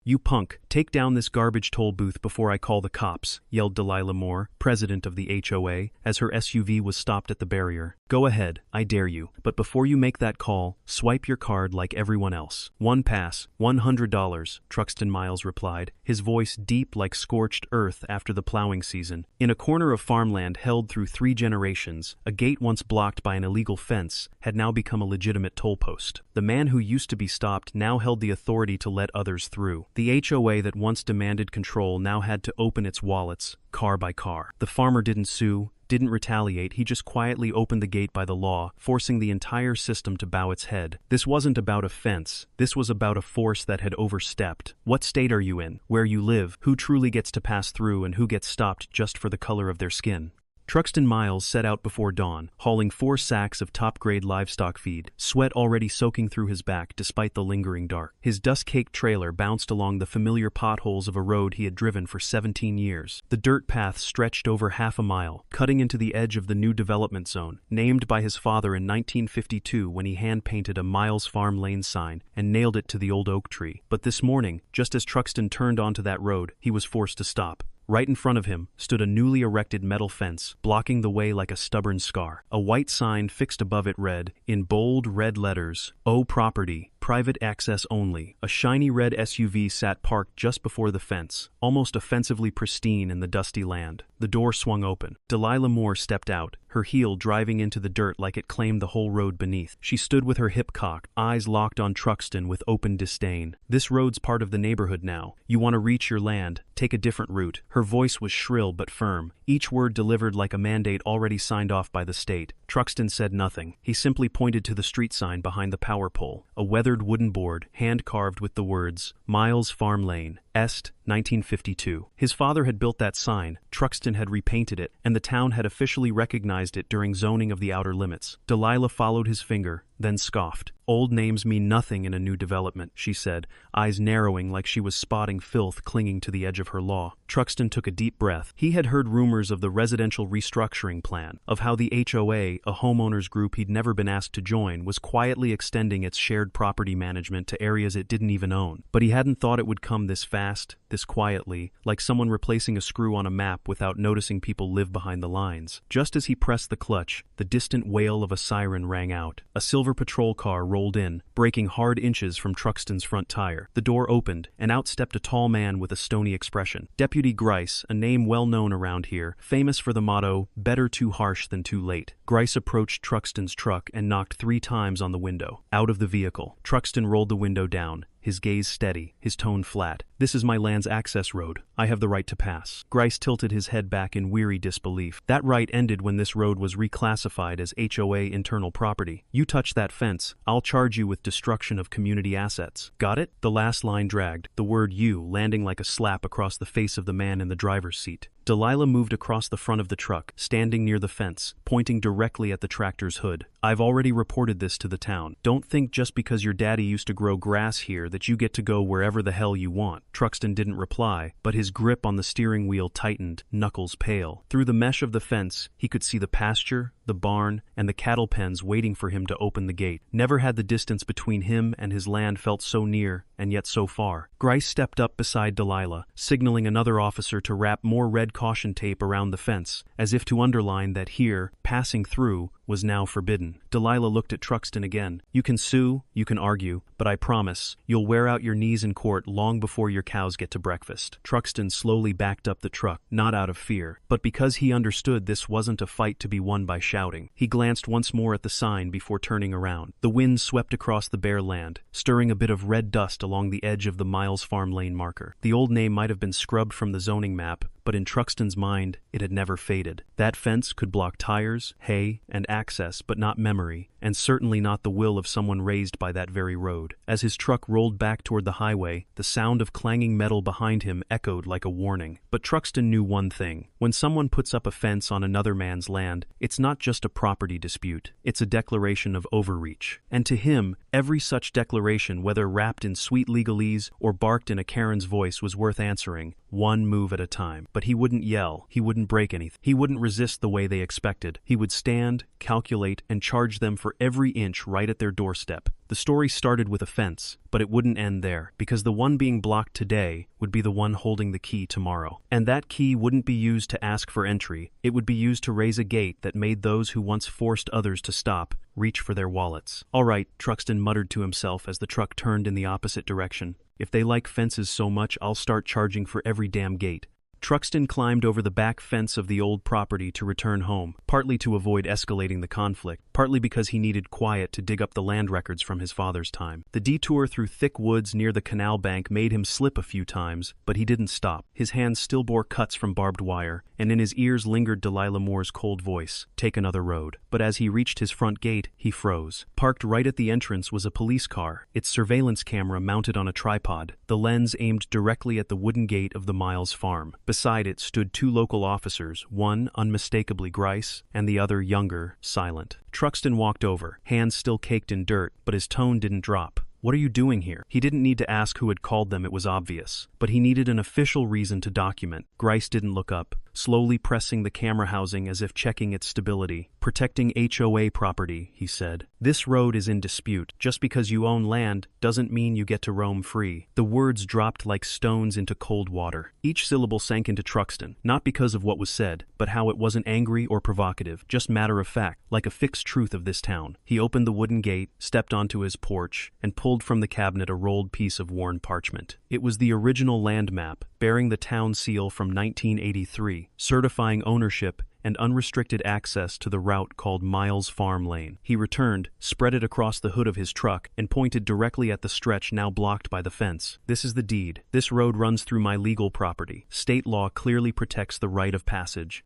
"You punk, take down this garbage toll booth before I call the cops," yelled Delilah Moore, president of the HOA, as her SUV was stopped at the barrier. "Go ahead, I dare you, but before you make that call, swipe your card like everyone else." "One pass, $100, Truxton Miles replied, his voice deep like scorched earth after the plowing season. In a corner of farmland held through 3 generations, a gate once blocked by an illegal fence had now become a legitimate toll post. The man who used to be stopped now held the authority to let others through. The HOA that once demanded control now had to open its wallets, car by car. The farmer didn't sue, didn't retaliate, he just quietly opened the gate by the law, forcing the entire system to bow its head. This wasn't about a fence, this was about a force that had overstepped. What state are you in? Where you live? Who truly gets to pass through and who gets stopped just for the color of their skin? Truxton Miles set out before dawn, hauling 4 sacks of top-grade livestock feed, sweat already soaking through his back despite the lingering dark. His dust-caked trailer bounced along the familiar potholes of a road he had driven for 17 years. The dirt path stretched over half a mile, cutting into the edge of the new development zone, named by his father in 1952 when he hand-painted a Miles Farm Lane sign and nailed it to the old oak tree. But this morning, just as Truxton turned onto that road, he was forced to stop. Right in front of him stood a newly erected metal fence, blocking the way like a stubborn scar. A white sign fixed above it read, in bold red letters, "O Property, Private Access Only." A shiny red SUV sat parked just before the fence, almost offensively pristine in the dusty land. The door swung open. Delilah Moore stepped out, her heel driving into the dirt like it claimed the whole road beneath. She stood with her hip cocked, eyes locked on Truxton with open disdain. "This road's part of the neighborhood now. You want to reach your land, take a different route." Her voice was shrill but firm, each word delivered like a mandate already signed off by the state. Truxton said nothing. He simply pointed to the street sign behind the power pole, a weathered wooden board, hand-carved with the words, "Miles Farm Lane, Est, 1952. His father had built that sign, Truxton had repainted it, and the town had officially recognized it during zoning of the outer limits. Delilah followed his finger, then scoffed. "Old names mean nothing in a new development," she said, eyes narrowing like she was spotting filth clinging to the edge of her law. Truxton took a deep breath. He had heard rumors of the residential restructuring plan, of how the HOA, a homeowners group he'd never been asked to join, was quietly extending its shared property management to areas it didn't even own. But he hadn't thought it would come this fast, this quietly, like someone replacing a screw on a map without noticing people live behind the lines. Just as he pressed the clutch, the distant wail of a siren rang out. A silver patrol car rolled in, breaking hard inches from Truxton's front tire. The door opened, and out stepped a tall man with a stony expression. Deputy Grice, a name well known around here, famous for the motto, "Better too harsh than too late." Grice approached Truxton's truck and knocked 3 times on the window. Out of the vehicle, Truxton rolled the window down, his gaze steady, his tone flat. "This is my land's access road. I have the right to pass." Grice tilted his head back in weary disbelief. That right ended when this road was reclassified as HOA internal property. "You touch that fence, I'll charge you with destruction of community assets. Got it?" The last line dragged, the word "you" landing like a slap across the face of the man in the driver's seat. Delilah moved across the front of the truck, standing near the fence, pointing directly at the tractor's hood. "I've already reported this to the town. Don't think just because your daddy used to grow grass here that you get to go wherever the hell you want." Truxton didn't reply, but his grip on the steering wheel tightened, knuckles pale. Through the mesh of the fence, he could see the pasture, the barn, and the cattle pens waiting for him to open the gate. Never had the distance between him and his land felt so near, and yet so far. Grice stepped up beside Delilah, signaling another officer to wrap more red caution tape around the fence, as if to underline that here, passing through, was now forbidden. Delilah looked at Truxton again. "You can sue, you can argue, but I promise, you'll wear out your knees in court long before your cows get to breakfast." Truxton slowly backed up the truck, not out of fear, but because he understood this wasn't a fight to be won by shouting. He glanced once more at the sign before turning around. The wind swept across the bare land, stirring a bit of red dust along the edge of the Miles Farm Lane marker. The old name might have been scrubbed from the zoning map, but in Truxton's mind, it had never faded. That fence could block tires, hay, and access, but not memory, and certainly not the will of someone raised by that very road. As his truck rolled back toward the highway, the sound of clanging metal behind him echoed like a warning. But Truxton knew one thing. When someone puts up a fence on another man's land, it's not just a property dispute. It's a declaration of overreach. And to him, every such declaration, whether wrapped in sweet legalese or barked in a Karen's voice, was worth answering, one move at a time. But he wouldn't yell, he wouldn't break anything, he wouldn't resist the way they expected. He would stand, calculate, and charge them for for every inch right at their doorstep. The story started with a fence, but it wouldn't end there, because the one being blocked today would be the one holding the key tomorrow. And that key wouldn't be used to ask for entry, it would be used to raise a gate that made those who once forced others to stop reach for their wallets. "All right," Truxton muttered to himself as the truck turned in the opposite direction. "If they like fences so much, I'll start charging for every damn gate." Truxton climbed over the back fence of the old property to return home, partly to avoid escalating the conflict, partly because he needed quiet to dig up the land records from his father's time. The detour through thick woods near the canal bank made him slip a few times, but he didn't stop. His hands still bore cuts from barbed wire, and in his ears lingered Delilah Moore's cold voice, "Take another road." But as he reached his front gate, he froze. Parked right at the entrance was a police car, its surveillance camera mounted on a tripod, the lens aimed directly at the wooden gate of the Miles farm. Beside it stood two local officers, one unmistakably Grice, and the other younger, silent. Truxton walked over, hands still caked in dirt, but his tone didn't drop. "What are you doing here?" He didn't need to ask who had called them, it was obvious. But he needed an official reason to document. Grice didn't look up, slowly pressing the camera housing as if checking its stability. "Protecting HOA property," he said. "This road is in dispute. Just because you own land doesn't mean you get to roam free." The words dropped like stones into cold water. Each syllable sank into Truxton, not because of what was said, but how it wasn't angry or provocative, just matter of fact, like a fixed truth of this town. He opened the wooden gate, stepped onto his porch, and pulled from the cabinet a rolled piece of worn parchment. It was the original land map, bearing the town seal from 1983, certifying ownership and unrestricted access to the route called Miles Farm Lane. He returned, spread it across the hood of his truck, and pointed directly at the stretch now blocked by the fence. "This is the deed. This road runs through my legal property. State law clearly protects the right of passage."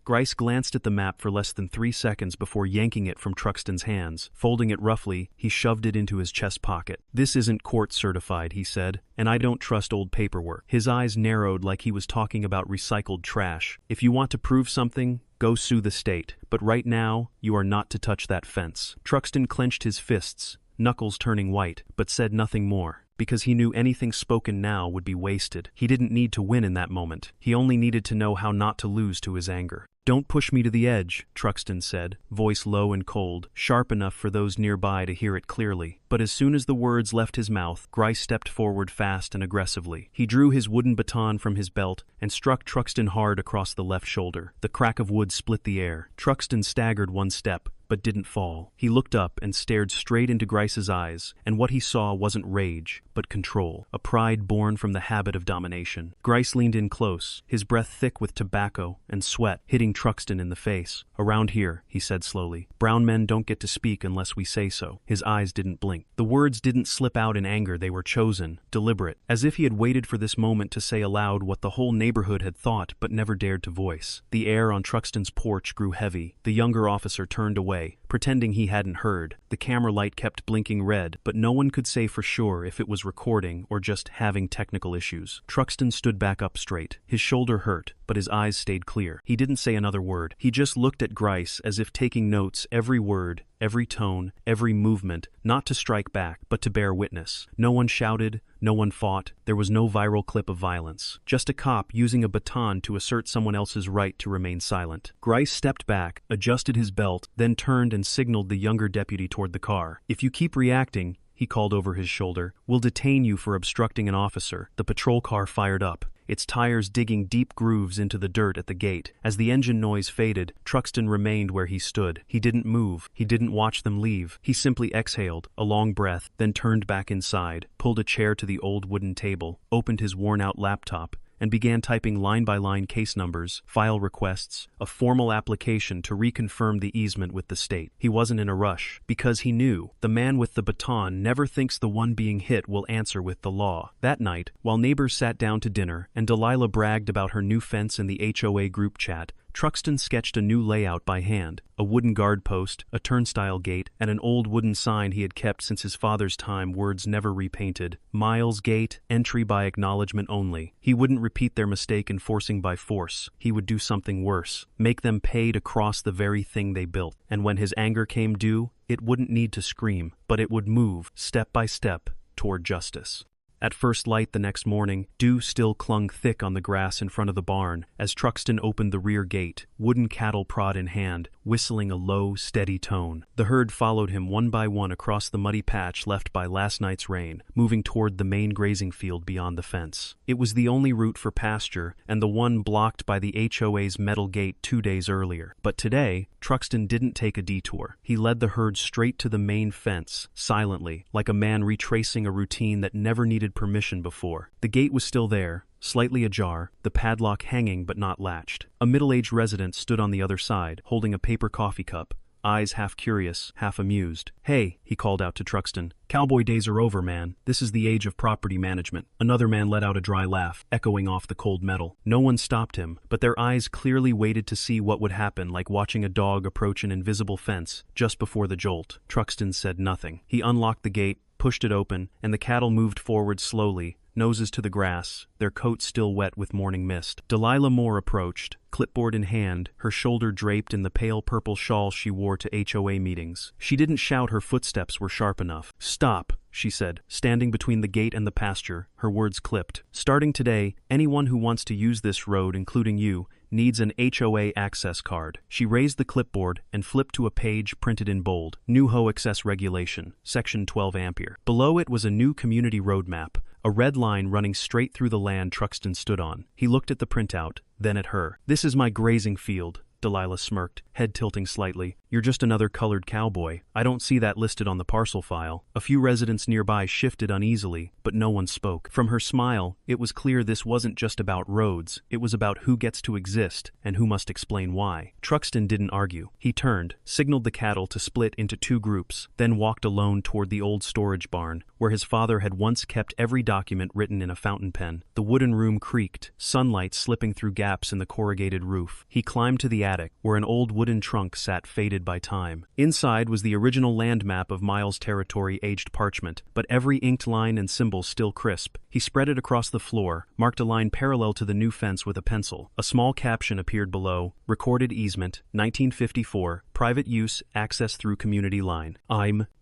Grice glanced at the map for less than 3 seconds before yanking it from Truxton's hands. Folding it roughly, he shoved it into his chest pocket. "This isn't court certified," he said, "and I don't trust old paperwork." His eyes narrowed like he was talking about recycled trash. "If you want to prove something, go sue the state. But right now, you are not to touch that fence." Truxton clenched his fists, knuckles turning white, but said nothing more, because he knew anything spoken now would be wasted. He didn't need to win in that moment. He only needed to know how not to lose to his anger. "Don't push me to the edge," Truxton said, voice low and cold, sharp enough for those nearby to hear it clearly. But as soon as the words left his mouth, Grice stepped forward fast and aggressively. He drew his wooden baton from his belt and struck Truxton hard across the left shoulder. The crack of wood split the air. Truxton staggered one step, but didn't fall. He looked up and stared straight into Grice's eyes, and what he saw wasn't rage, but control, a pride born from the habit of domination. Grice leaned in close, his breath thick with tobacco and sweat, hitting Truxton in the face. "Around here," he said slowly, "brown men don't get to speak unless we say so." His eyes didn't blink. The words didn't slip out in anger, they were chosen, deliberate, as if he had waited for this moment to say aloud what the whole neighborhood had thought but never dared to voice. The air on Truxton's porch grew heavy. The younger officer turned away, pretending he hadn't heard. The camera light kept blinking red, but no one could say for sure if it was recording or just having technical issues. Truxton stood back up straight. His shoulder hurt, but his eyes stayed clear. He didn't say another word. He just looked at Grice as if taking notes, every word, every tone, every movement, not to strike back, but to bear witness. No one shouted, no one fought, there was no viral clip of violence. Just a cop using a baton to assert someone else's right to remain silent. Grice stepped back, adjusted his belt, then turned and signaled the younger deputy toward the car. "If you keep reacting," he called over his shoulder, "we'll detain you for obstructing an officer." The patrol car fired up, its tires digging deep grooves into the dirt at the gate. As the engine noise faded, Truxton remained where he stood. He didn't move. He didn't watch them leave. He simply exhaled, a long breath, then turned back inside, pulled a chair to the old wooden table, opened his worn-out laptop, and began typing line-by-line case numbers, file requests, a formal application to reconfirm the easement with the state. He wasn't in a rush, because he knew the man with the baton never thinks the one being hit will answer with the law. That night, while neighbors sat down to dinner and Delilah bragged about her new fence in the HOA group chat, Truxton sketched a new layout by hand, a wooden guard post, a turnstile gate, and an old wooden sign he had kept since his father's time, words never repainted. Miles Gate, entry by acknowledgement only. He wouldn't repeat their mistake enforcing by force. He would do something worse, make them pay to cross the very thing they built. And when his anger came due, it wouldn't need to scream, but it would move, step by step, toward justice. At first light the next morning, dew still clung thick on the grass in front of the barn. As Truxton opened the rear gate, wooden cattle prod in hand, whistling a low, steady tone. The herd followed him one by one across the muddy patch left by last night's rain, moving toward the main grazing field beyond the fence. It was the only route for pasture and the one blocked by the HOA's metal gate 2 days earlier. But today, Truxton didn't take a detour. He led the herd straight to the main fence, silently, like a man retracing a routine that never needed permission before. The gate was still there, slightly ajar, the padlock hanging but not latched. A middle-aged resident stood on the other side, holding a paper coffee cup, eyes half curious, half amused. "Hey," he called out to Truxton. "Cowboy days are over, man. This is the age of property management." Another man let out a dry laugh, echoing off the cold metal. No one stopped him, but their eyes clearly waited to see what would happen, like watching a dog approach an invisible fence just before the jolt. Truxton said nothing. He unlocked the gate, pushed it open, and the cattle moved forward slowly, noses to the grass, their coats still wet with morning mist. Delilah Moore approached, clipboard in hand, her shoulder draped in the pale purple shawl she wore to HOA meetings. She didn't shout, her footsteps were sharp enough. "Stop," she said, standing between the gate and the pasture, her words clipped. "Starting today, anyone who wants to use this road, including you, needs an HOA access card." She raised the clipboard and flipped to a page printed in bold. New Hoe Access Regulation, Section 12 Ampere. Below it was a new community roadmap, a red line running straight through the land Truxton stood on. He looked at the printout, then at her. "This is my grazing field," Delilah smirked, head tilting slightly. "You're just another colored cowboy. I don't see that listed on the parcel file." A few residents nearby shifted uneasily, but no one spoke. From her smile, it was clear this wasn't just about roads, it was about who gets to exist and who must explain why. Truxton didn't argue. He turned, signaled the cattle to split into 2 groups, then walked alone toward the old storage barn, where his father had once kept every document written in a fountain pen. The wooden room creaked, sunlight slipping through gaps in the corrugated roof. He climbed to the attic, where an old wooden trunk sat faded by time. Inside was the original land map of Miles' territory, aged parchment, but every inked line and symbol still crisp. He spread it across the floor, marked a line parallel to the new fence with a pencil. A small caption appeared below: "Recorded easement, 1954, private use, access through community line."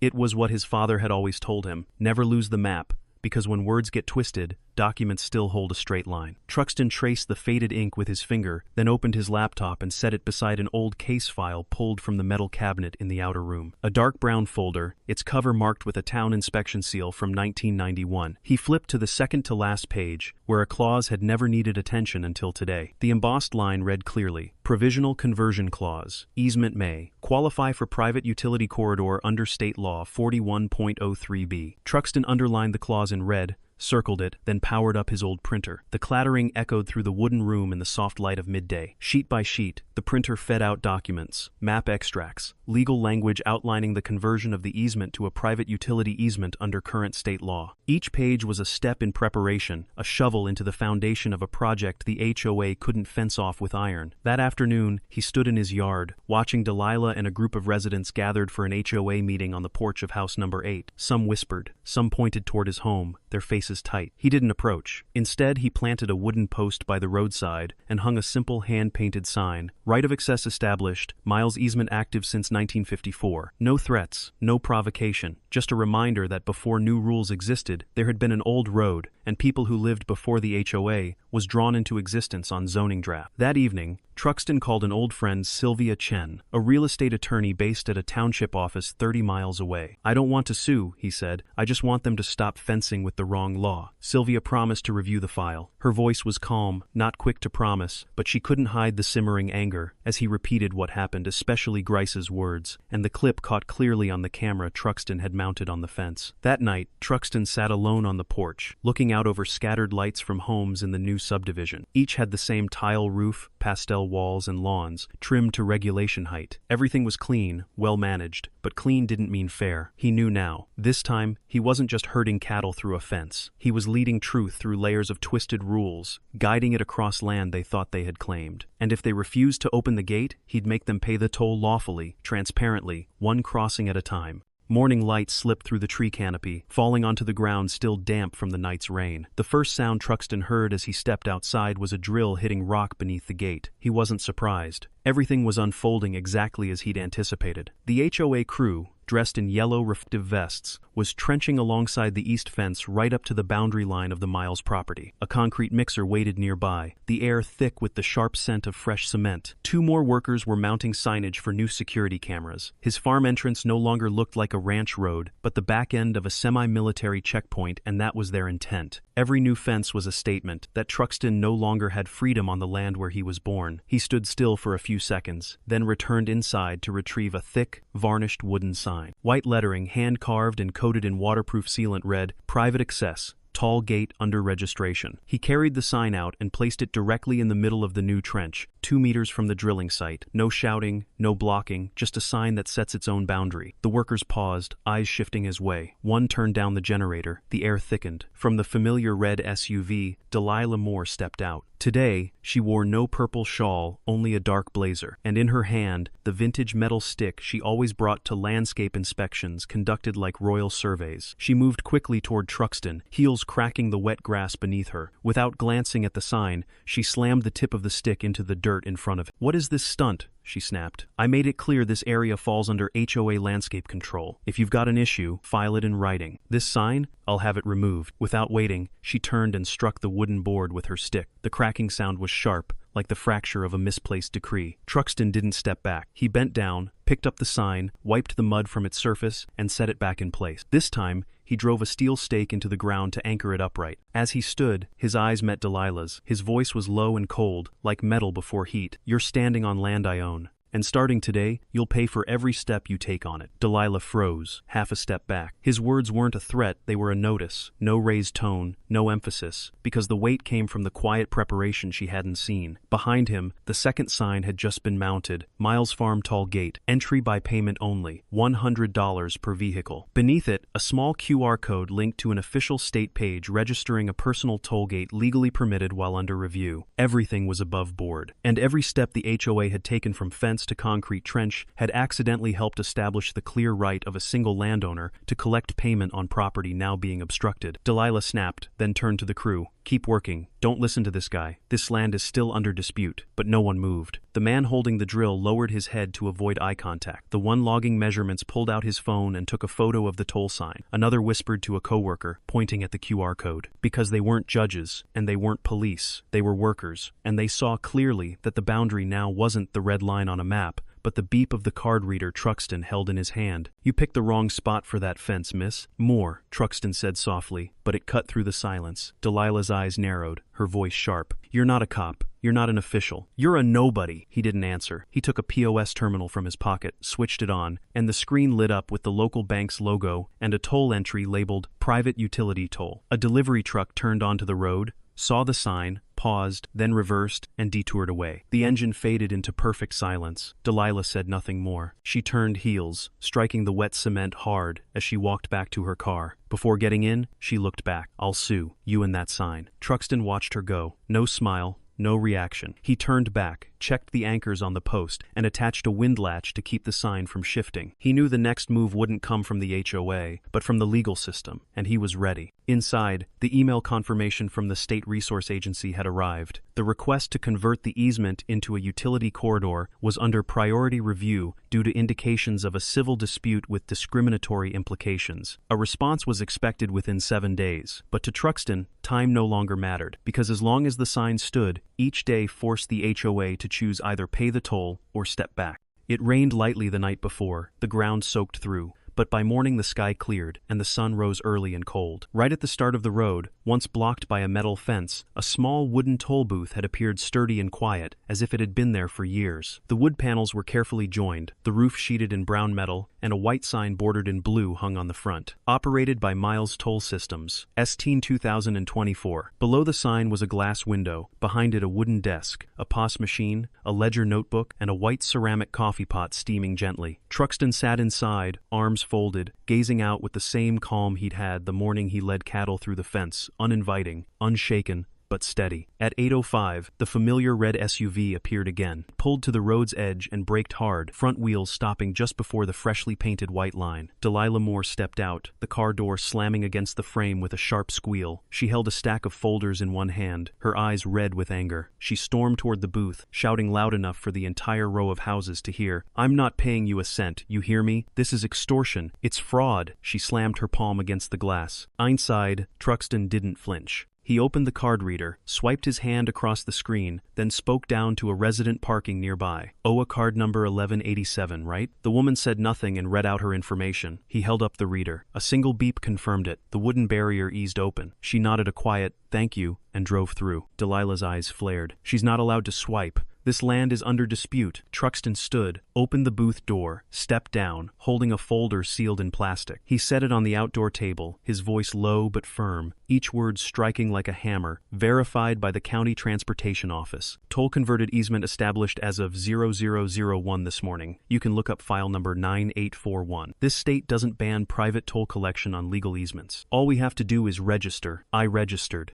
It was what his father had always told him: never lose the map, because when words get twisted, documents still hold a straight line. Truxton traced the faded ink with his finger, then opened his laptop and set it beside an old case file pulled from the metal cabinet in the outer room. A dark brown folder, its cover marked with a town inspection seal from 1991. He flipped to the second-to-last page, where a clause had never needed attention until today. The embossed line read clearly: "Provisional Conversion Clause. Easement may qualify for private utility corridor under State Law 41.03b. Truxton underlined the clause in red, circled it, then powered up his old printer. The clattering echoed through the wooden room in the soft light of midday. Sheet by sheet, the printer fed out documents, map extracts, legal language outlining the conversion of the easement to a private utility easement under current state law. Each page was a step in preparation, a shovel into the foundation of a project the HOA couldn't fence off with iron. That afternoon, he stood in his yard, watching Delilah and a group of residents gathered for an HOA meeting on the porch of house number 8. Some whispered, some pointed toward his home, their faces tight. He didn't approach. Instead, he planted a wooden post by the roadside and hung a simple hand-painted sign: "Right of access established, Miles easement active since 1954. No threats, no provocation, just a reminder that before new rules existed, there had been an old road, and people who lived before the HOA was drawn into existence on zoning draft." That evening, Truxton called an old friend, Sylvia Chen, a real estate attorney based at a township office 30 miles away. "I don't want to sue," he said. "I just want them to stop fencing with the wrong law." Sylvia promised to review the file. Her voice was calm, not quick to promise, but she couldn't hide the simmering anger as he repeated what happened, especially Grice's words, and the clip caught clearly on the camera Truxton had mounted on the fence. That night, Truxton sat alone on the porch, looking out over scattered lights from homes in the new subdivision. Each had the same tile roof, pastel walls, and lawns, trimmed to regulation height. Everything was clean, well managed, but clean didn't mean fair. He knew now. This time, he wasn't just herding cattle through a fence. He was leading truth through layers of twisted rules, guiding it across land they thought they had claimed. And if they refused to open the gate, he'd make them pay the toll lawfully, transparently, one crossing at a time. Morning light slipped through the tree canopy, falling onto the ground still damp from the night's rain. The first sound Truxton heard as he stepped outside was a drill hitting rock beneath the gate. He wasn't surprised. Everything was unfolding exactly as he'd anticipated. The HOA crew, dressed in yellow reflective vests, was was trenching alongside the east fence right up to the boundary line of the Miles property. A concrete mixer waited nearby, the air thick with the sharp scent of fresh cement. 2 more workers were mounting signage for new security cameras. His farm entrance no longer looked like a ranch road, but the back end of a semi-military checkpoint, and that was their intent. Every new fence was a statement that Truxton no longer had freedom on the land where he was born. He stood still for a few seconds, then returned inside to retrieve a thick, varnished wooden sign. White lettering, hand-carved and coated in waterproof sealant, read, "Private Access. Tall gate under registration." He carried the sign out and placed it directly in the middle of the new trench, 2 meters from the drilling site. No shouting, no blocking, just a sign that sets its own boundary. The workers paused, eyes shifting his way. One turned down the generator. The air thickened. From the familiar red SUV, Delilah Moore stepped out. Today, she wore no purple shawl, only a dark blazer, and in her hand, the vintage metal stick she always brought to landscape inspections conducted like royal surveys. She moved quickly toward Truxton, heels cracking the wet grass beneath her. Without glancing at the sign, she slammed the tip of the stick into the dirt in front of it. "What is this stunt?" she snapped. "I made it clear this area falls under HOA landscape control. If you've got an issue, file it in writing. This sign, I'll have it removed." Without waiting, she turned and struck the wooden board with her stick. The cracking sound was sharp, like the fracture of a misplaced decree. Truxton didn't step back. He bent down, picked up the sign, wiped the mud from its surface, and set it back in place. This time, he drove a steel stake into the ground to anchor it upright. As he stood, his eyes met Delilah's. His voice was low and cold, like metal before heat. "You're standing on land I own. And starting today, you'll pay for every step you take on it." Delilah froze, half a step back. His words weren't a threat, they were a notice. No raised tone, no emphasis, because the weight came from the quiet preparation she hadn't seen. Behind him, the second sign had just been mounted. Miles Farm Tall Gate, entry by payment only, $100 per vehicle. Beneath it, a small QR code linked to an official state page registering a personal toll gate legally permitted while under review. Everything was above board. And every step the HOA had taken from fence to concrete trench had accidentally helped establish the clear right of a single landowner to collect payment on property now being obstructed. Delilah snapped, then turned to the crew. "Keep working. Don't listen to this guy. This land is still under dispute." But no one moved. The man holding the drill lowered his head to avoid eye contact. The one logging measurements pulled out his phone and took a photo of the toll sign. Another whispered to a coworker, pointing at the QR code. Because they weren't judges, and they weren't police. They were workers, and they saw clearly that the boundary now wasn't the red line on a map, but the beep of the card reader Truxton held in his hand. "You picked the wrong spot for that fence, miss." "More," Truxton said softly, but it cut through the silence. Delilah's eyes narrowed, her voice sharp. "You're not a cop. You're not an official. You're a nobody." He didn't answer. He took a POS terminal from his pocket, switched it on, and the screen lit up with the local bank's logo and a toll entry labeled Private Utility Toll. A delivery truck turned onto the road, saw the sign, paused, then reversed, and detoured away. The engine faded into perfect silence. Delilah said nothing more. She turned heels, striking the wet cement hard as she walked back to her car. Before getting in, she looked back. "I'll sue you and that sign." Truxton watched her go. No smile, no reaction. He turned back, checked the anchors on the post, and attached a windlatch to keep the sign from shifting. He knew the next move wouldn't come from the HOA, but from the legal system, and he was ready. Inside, the email confirmation from the State Resource Agency had arrived. The request to convert the easement into a utility corridor was under priority review due to indications of a civil dispute with discriminatory implications. A response was expected within 7 days, but to Truxton, time no longer mattered, because as long as the sign stood, each day forced the HOA to choose either pay the toll or step back. It rained lightly the night before, the ground soaked through, but by morning the sky cleared, and the sun rose early and cold. Right at the start of the road, once blocked by a metal fence, a small wooden toll booth had appeared sturdy and quiet, as if it had been there for years. The wood panels were carefully joined, the roof sheeted in brown metal, and a white sign bordered in blue hung on the front. Operated by Miles Toll Systems, STEAN 2024. Below the sign was a glass window, behind it a wooden desk, a POS machine, a ledger notebook, and a white ceramic coffee pot steaming gently. Truxton sat inside, arms folded, gazing out with the same calm he'd had the morning he led cattle through the fence, uninviting, unshaken, but steady. At 8:05, the familiar red SUV appeared again, pulled to the road's edge and braked hard, front wheels stopping just before the freshly painted white line. Delilah Moore stepped out, the car door slamming against the frame with a sharp squeal. She held a stack of folders in one hand, her eyes red with anger. She stormed toward the booth, shouting loud enough for the entire row of houses to hear. "I'm not paying you a cent, you hear me? This is extortion. It's fraud." She slammed her palm against the glass. Inside, Truxton didn't flinch. He opened the card reader, swiped his hand across the screen, then spoke down to a resident parking nearby. "Oh, a card number 1187, right?" The woman said nothing and read out her information. He held up the reader. A single beep confirmed it. The wooden barrier eased open. She nodded a quiet, "Thank you," and drove through. Delilah's eyes flared. She's not allowed to swipe. This land is under dispute. Truxton stood, opened the booth door, stepped down, holding a folder sealed in plastic. He set it on the outdoor table, his voice low but firm, each word striking like a hammer. "Verified by the County Transportation Office. Toll-converted easement established as of 0001 this morning. You can look up file number 9841. This state doesn't ban private toll collection on legal easements. All we have to do is register. I registered."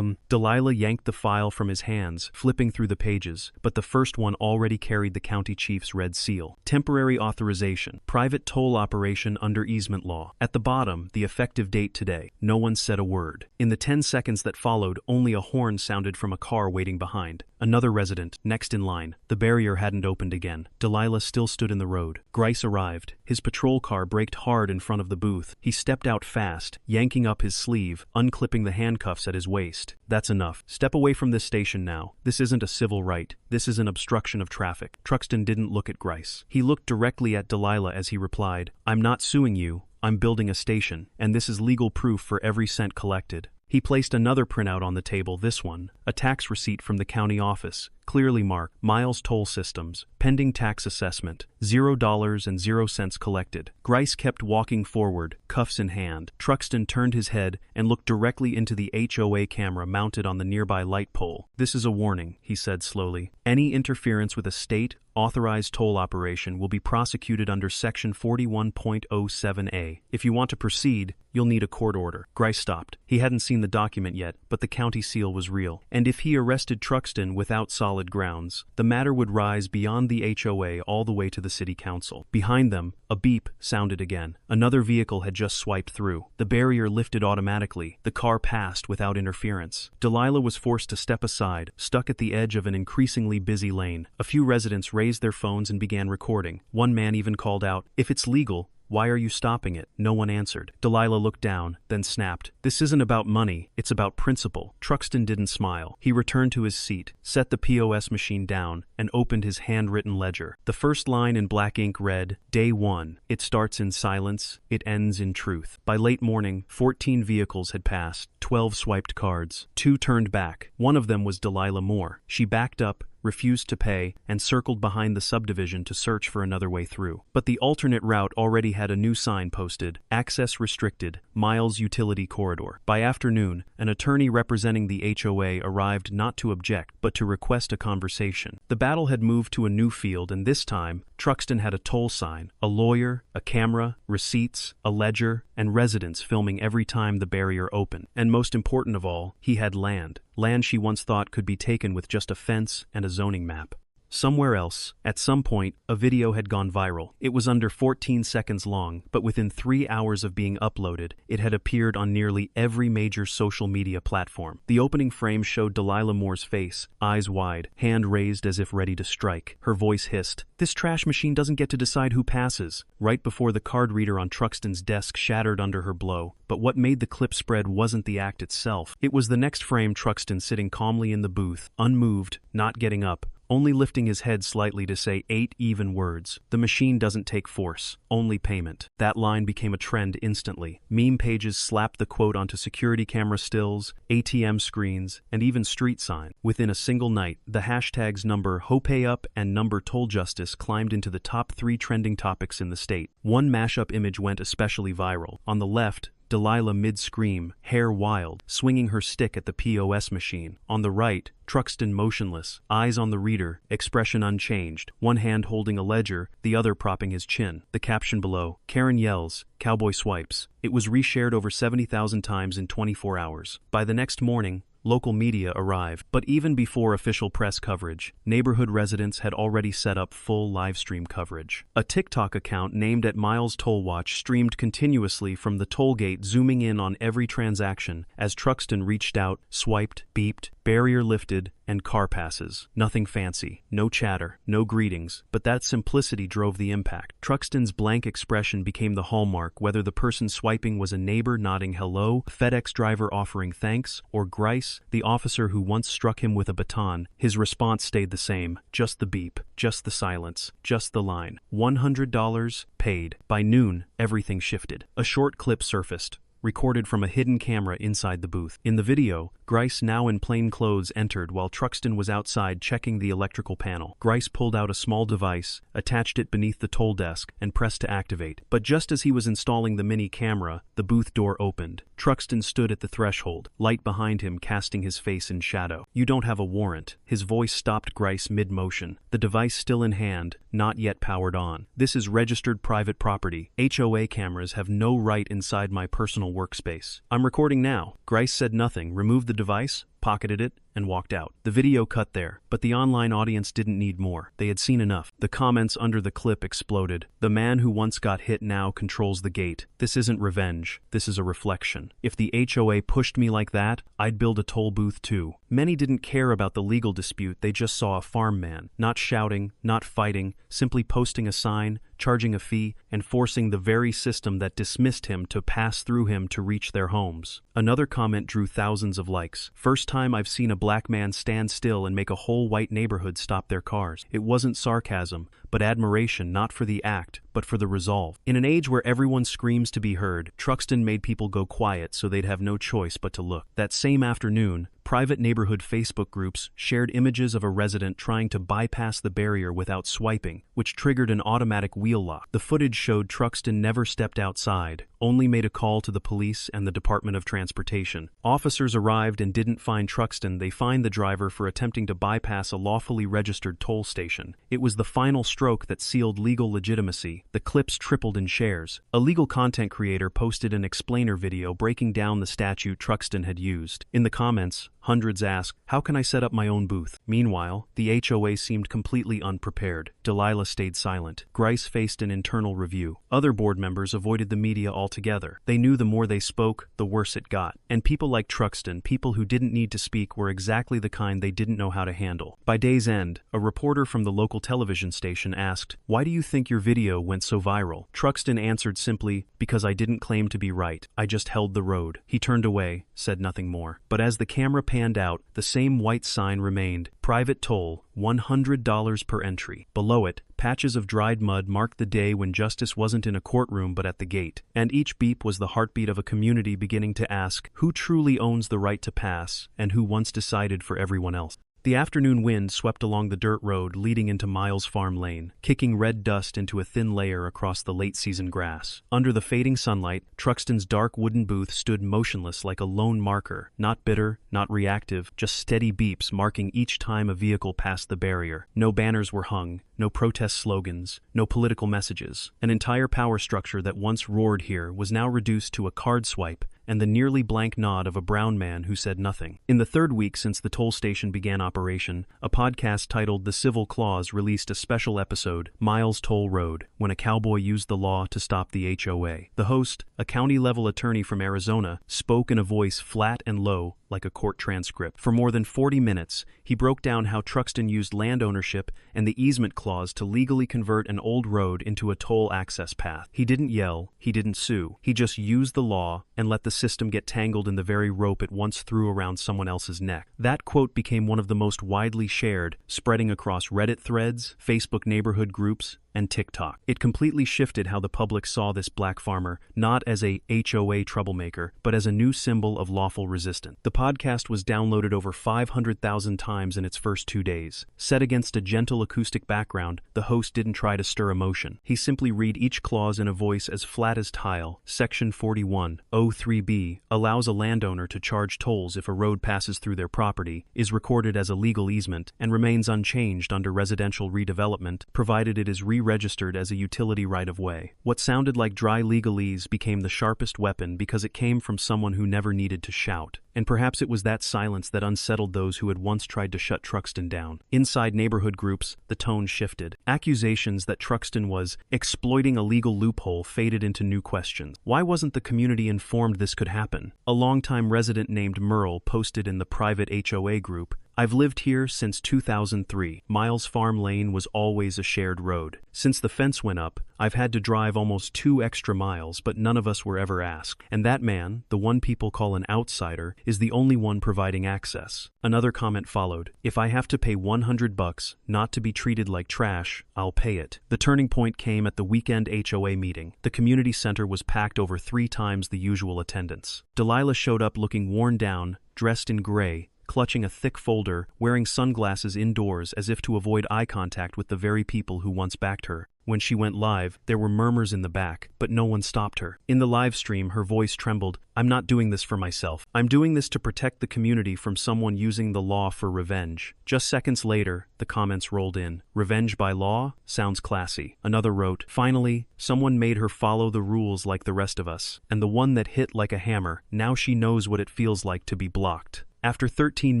Delilah yanked the file from his hands, flipping through the pages, but the first one already carried the county chief's red seal. "Temporary authorization. Private toll operation under easement law." At the bottom, the effective date today. No one said a word. In the 10 seconds that followed, only a horn sounded from a car waiting behind. Another resident, next in line. The barrier hadn't opened again. Delilah still stood in the road. Grice arrived. His patrol car braked hard in front of the booth. He stepped out fast, yanking up his sleeve, unclipping the handcuffs at his waist. "That's enough. Step away from this station now. This isn't a civil right. This is an obstruction of traffic." Truxton didn't look at Grice. He looked directly at Delilah as he replied, "I'm not suing you. I'm building a station, and this is legal proof for every cent collected." He placed another printout on the table, this one, a tax receipt from the county office, clearly marked, "Miles Toll Systems, pending tax assessment, $0.00 collected." Grice kept walking forward, cuffs in hand. Truxton turned his head and looked directly into the HOA camera mounted on the nearby light pole. "This is a warning," he said slowly. "Any interference with a state authorized toll operation will be prosecuted under Section 41.07a. If you want to proceed, you'll need a court order." Grice stopped. He hadn't seen the document yet, but the county seal was real. And if he arrested Truxton without solid grounds, the matter would rise beyond the HOA all the way to the city council. Behind them, a beep sounded again. Another vehicle had just swiped through. The barrier lifted automatically. The car passed without interference. Delilah was forced to step aside, stuck at the edge of an increasingly busy lane. A few residents raised their phones and began recording. One man even called out, "If it's legal, why are you stopping it?" No one answered. Delilah looked down, then snapped, "This isn't about money, it's about principle." Truxton didn't smile. He returned to his seat, set the POS machine down, and opened his handwritten ledger. The first line in black ink read, "Day 1. It starts in silence, it ends in truth." By late morning, 14 vehicles had passed, 12 swiped cards. 2 turned back. One of them was Delilah Moore. She backed up, refused to pay, and circled behind the subdivision to search for another way through. But the alternate route already had a new sign posted, "Access restricted, Miles Utility Corridor." By afternoon, an attorney representing the HOA arrived not to object, but to request a conversation. The battle had moved to a new field, and this time, Truxton had a toll sign, a lawyer, a camera, receipts, a ledger, and residents filming every time the barrier opened. And most important of all, he had land. Land she once thought could be taken with just a fence and a zoning map. Somewhere else, at some point, a video had gone viral. It was under 14 seconds long, but within 3 hours of being uploaded, it had appeared on nearly every major social media platform. The opening frame showed Delilah Moore's face, eyes wide, hand raised as if ready to strike. Her voice hissed, "This trash machine doesn't get to decide who passes." Right before the card reader on Truxton's desk shattered under her blow. But what made the clip spread wasn't the act itself. It was the next frame, Truxton sitting calmly in the booth, unmoved, not getting up, only lifting his head slightly to say 8 even words. "The machine doesn't take force, only payment." That line became a trend instantly. Meme pages slapped the quote onto security camera stills, ATM screens, and even street signs. Within a single night, the hashtags number HoPayUp and number TollJustice climbed into the top 3 trending topics in the state. One mashup image went especially viral. On the left, Delilah mid-scream, hair wild, swinging her stick at the POS machine. On the right, Truxton motionless, eyes on the reader, expression unchanged, one hand holding a ledger, the other propping his chin. The caption below, "Karen yells, Cowboy swipes." It was reshared over 70,000 times in 24 hours. By the next morning, local media arrived. But even before official press coverage, neighborhood residents had already set up full livestream coverage. A TikTok account named at Miles Toll Watch streamed continuously from the toll gate, zooming in on every transaction as Truxton reached out, swiped, beeped, barrier lifted, and car passes. Nothing fancy, no chatter, no greetings, but that simplicity drove the impact. Truxton's blank expression became the hallmark, whether the person swiping was a neighbor nodding hello, a FedEx driver offering thanks, or Grice, the officer who once struck him with a baton. His response stayed the same, just the beep, just the silence, just the line. $100 paid. By noon, everything shifted. A short clip surfaced, recorded from a hidden camera inside the booth. In the video, Grice, now in plain clothes, entered while Truxton was outside checking the electrical panel. Grice pulled out a small device, attached it beneath the toll desk, and pressed to activate. But just as he was installing the mini camera, the booth door opened. Truxton stood at the threshold, light behind him casting his face in shadow. "You don't have a warrant." His voice stopped Grice mid-motion, the device still in hand, not yet powered on. "This is registered private property. HOA cameras have no right inside my personal workspace. I'm recording now." Grice said nothing, removed the device, pocketed it, and walked out. The video cut there, but the online audience didn't need more. They had seen enough. The comments under the clip exploded. "The man who once got hit now controls the gate. This isn't revenge. This is a reflection. If the HOA pushed me like that, I'd build a toll booth too." Many didn't care about the legal dispute. They just saw a farm man, not shouting, not fighting, simply posting a sign, charging a fee, and forcing the very system that dismissed him to pass through him to reach their homes. Another comment drew thousands of likes. "First time I've seen a black man stand still and make a whole white neighborhood stop their cars." It wasn't sarcasm, but admiration, not for the act, but for the resolve. In an age where everyone screams to be heard, Truxton made people go quiet so they'd have no choice but to look. That same afternoon, private neighborhood Facebook groups shared images of a resident trying to bypass the barrier without swiping, which triggered an automatic wheel lock. The footage showed Truxton never stepped outside, only made a call to the police and the Department of Transportation. Officers arrived and didn't find Truxton. They fined the driver for attempting to bypass a lawfully registered toll station. It was the final stroke that sealed legal legitimacy. The clips tripled in shares. A legal content creator posted an explainer video breaking down the statute Truxton had used. In the comments, hundreds asked, "How can I set up my own booth?" Meanwhile, the HOA seemed completely unprepared. Delilah stayed silent. Grice faced an internal review. Other board members avoided the media altogether. They knew the more they spoke, the worse it got. And people like Truxton, people who didn't need to speak, were exactly the kind they didn't know how to handle. By day's end, a reporter from the local television station asked, "Why do you think your video went so viral?" Truxton answered simply, "Because I didn't claim to be right. I just held the road." He turned away, said nothing more. But as the camera panned out, the same white sign remained: "Private toll, $100 per entry." Below it, patches of dried mud marked the day when justice wasn't in a courtroom but at the gate. And each beep was the heartbeat of a community beginning to ask, who truly owns the right to pass, and who once decided for everyone else? The afternoon wind swept along the dirt road leading into Miles Farm Lane, kicking red dust into a thin layer across the late-season grass. Under the fading sunlight, Truxton's dark wooden booth stood motionless like a lone marker, not bitter, not reactive, just steady beeps marking each time a vehicle passed the barrier. No banners were hung, no protest slogans, no political messages. An entire power structure that once roared here was now reduced to a card swipe and the nearly blank nod of a brown man who said nothing. In the third week since the toll station began operation, a podcast titled The Civil Clause released a special episode, Miles Toll Road, when a cowboy used the law to stop the HOA. The host, a county-level attorney from Arizona, spoke in a voice flat and low, like a court transcript. For more than 40 minutes, he broke down how Truxton used land ownership and the easement clause to legally convert an old road into a toll access path. He didn't yell, he didn't sue. He just used the law and let the system get tangled in the very rope it once threw around someone else's neck. That quote became one of the most widely shared, spreading across Reddit threads, Facebook neighborhood groups, and TikTok. It completely shifted how the public saw this black farmer, not as a HOA troublemaker, but as a new symbol of lawful resistance. The podcast was downloaded over 500,000 times in its first 2 days. Set against a gentle acoustic background, the host didn't try to stir emotion. He simply read each clause in a voice as flat as tile. Section 41(03)(b) allows a landowner to charge tolls if a road passes through their property, is recorded as a legal easement, and remains unchanged under residential redevelopment, provided it is rewritten registered as a utility right-of-way. What sounded like dry legalese became the sharpest weapon because it came from someone who never needed to shout. And perhaps it was that silence that unsettled those who had once tried to shut Truxton down. Inside neighborhood groups, the tone shifted. Accusations that Truxton was exploiting a legal loophole faded into new questions. Why wasn't the community informed this could happen? A longtime resident named Merle posted in the private HOA group, "I've lived here since 2003. Miles Farm Lane was always a shared road. Since the fence went up, I've had to drive almost 2 extra miles, but none of us were ever asked. And that man, the one people call an outsider, is the only one providing access." Another comment followed, "If I have to pay $100 not to be treated like trash, I'll pay it." The turning point came at the weekend HOA meeting. The community center was packed over 3 times the usual attendance. Delilah showed up looking worn down, dressed in gray, clutching a thick folder, wearing sunglasses indoors as if to avoid eye contact with the very people who once backed her. When she went live, there were murmurs in the back, but no one stopped her. In the live stream, her voice trembled, "I'm not doing this for myself. I'm doing this to protect the community from someone using the law for revenge." Just seconds later, the comments rolled in. "Revenge by law? Sounds classy." Another wrote, "Finally, someone made her follow the rules like the rest of us. And the one that hit like a hammer, now she knows what it feels like to be blocked." After 13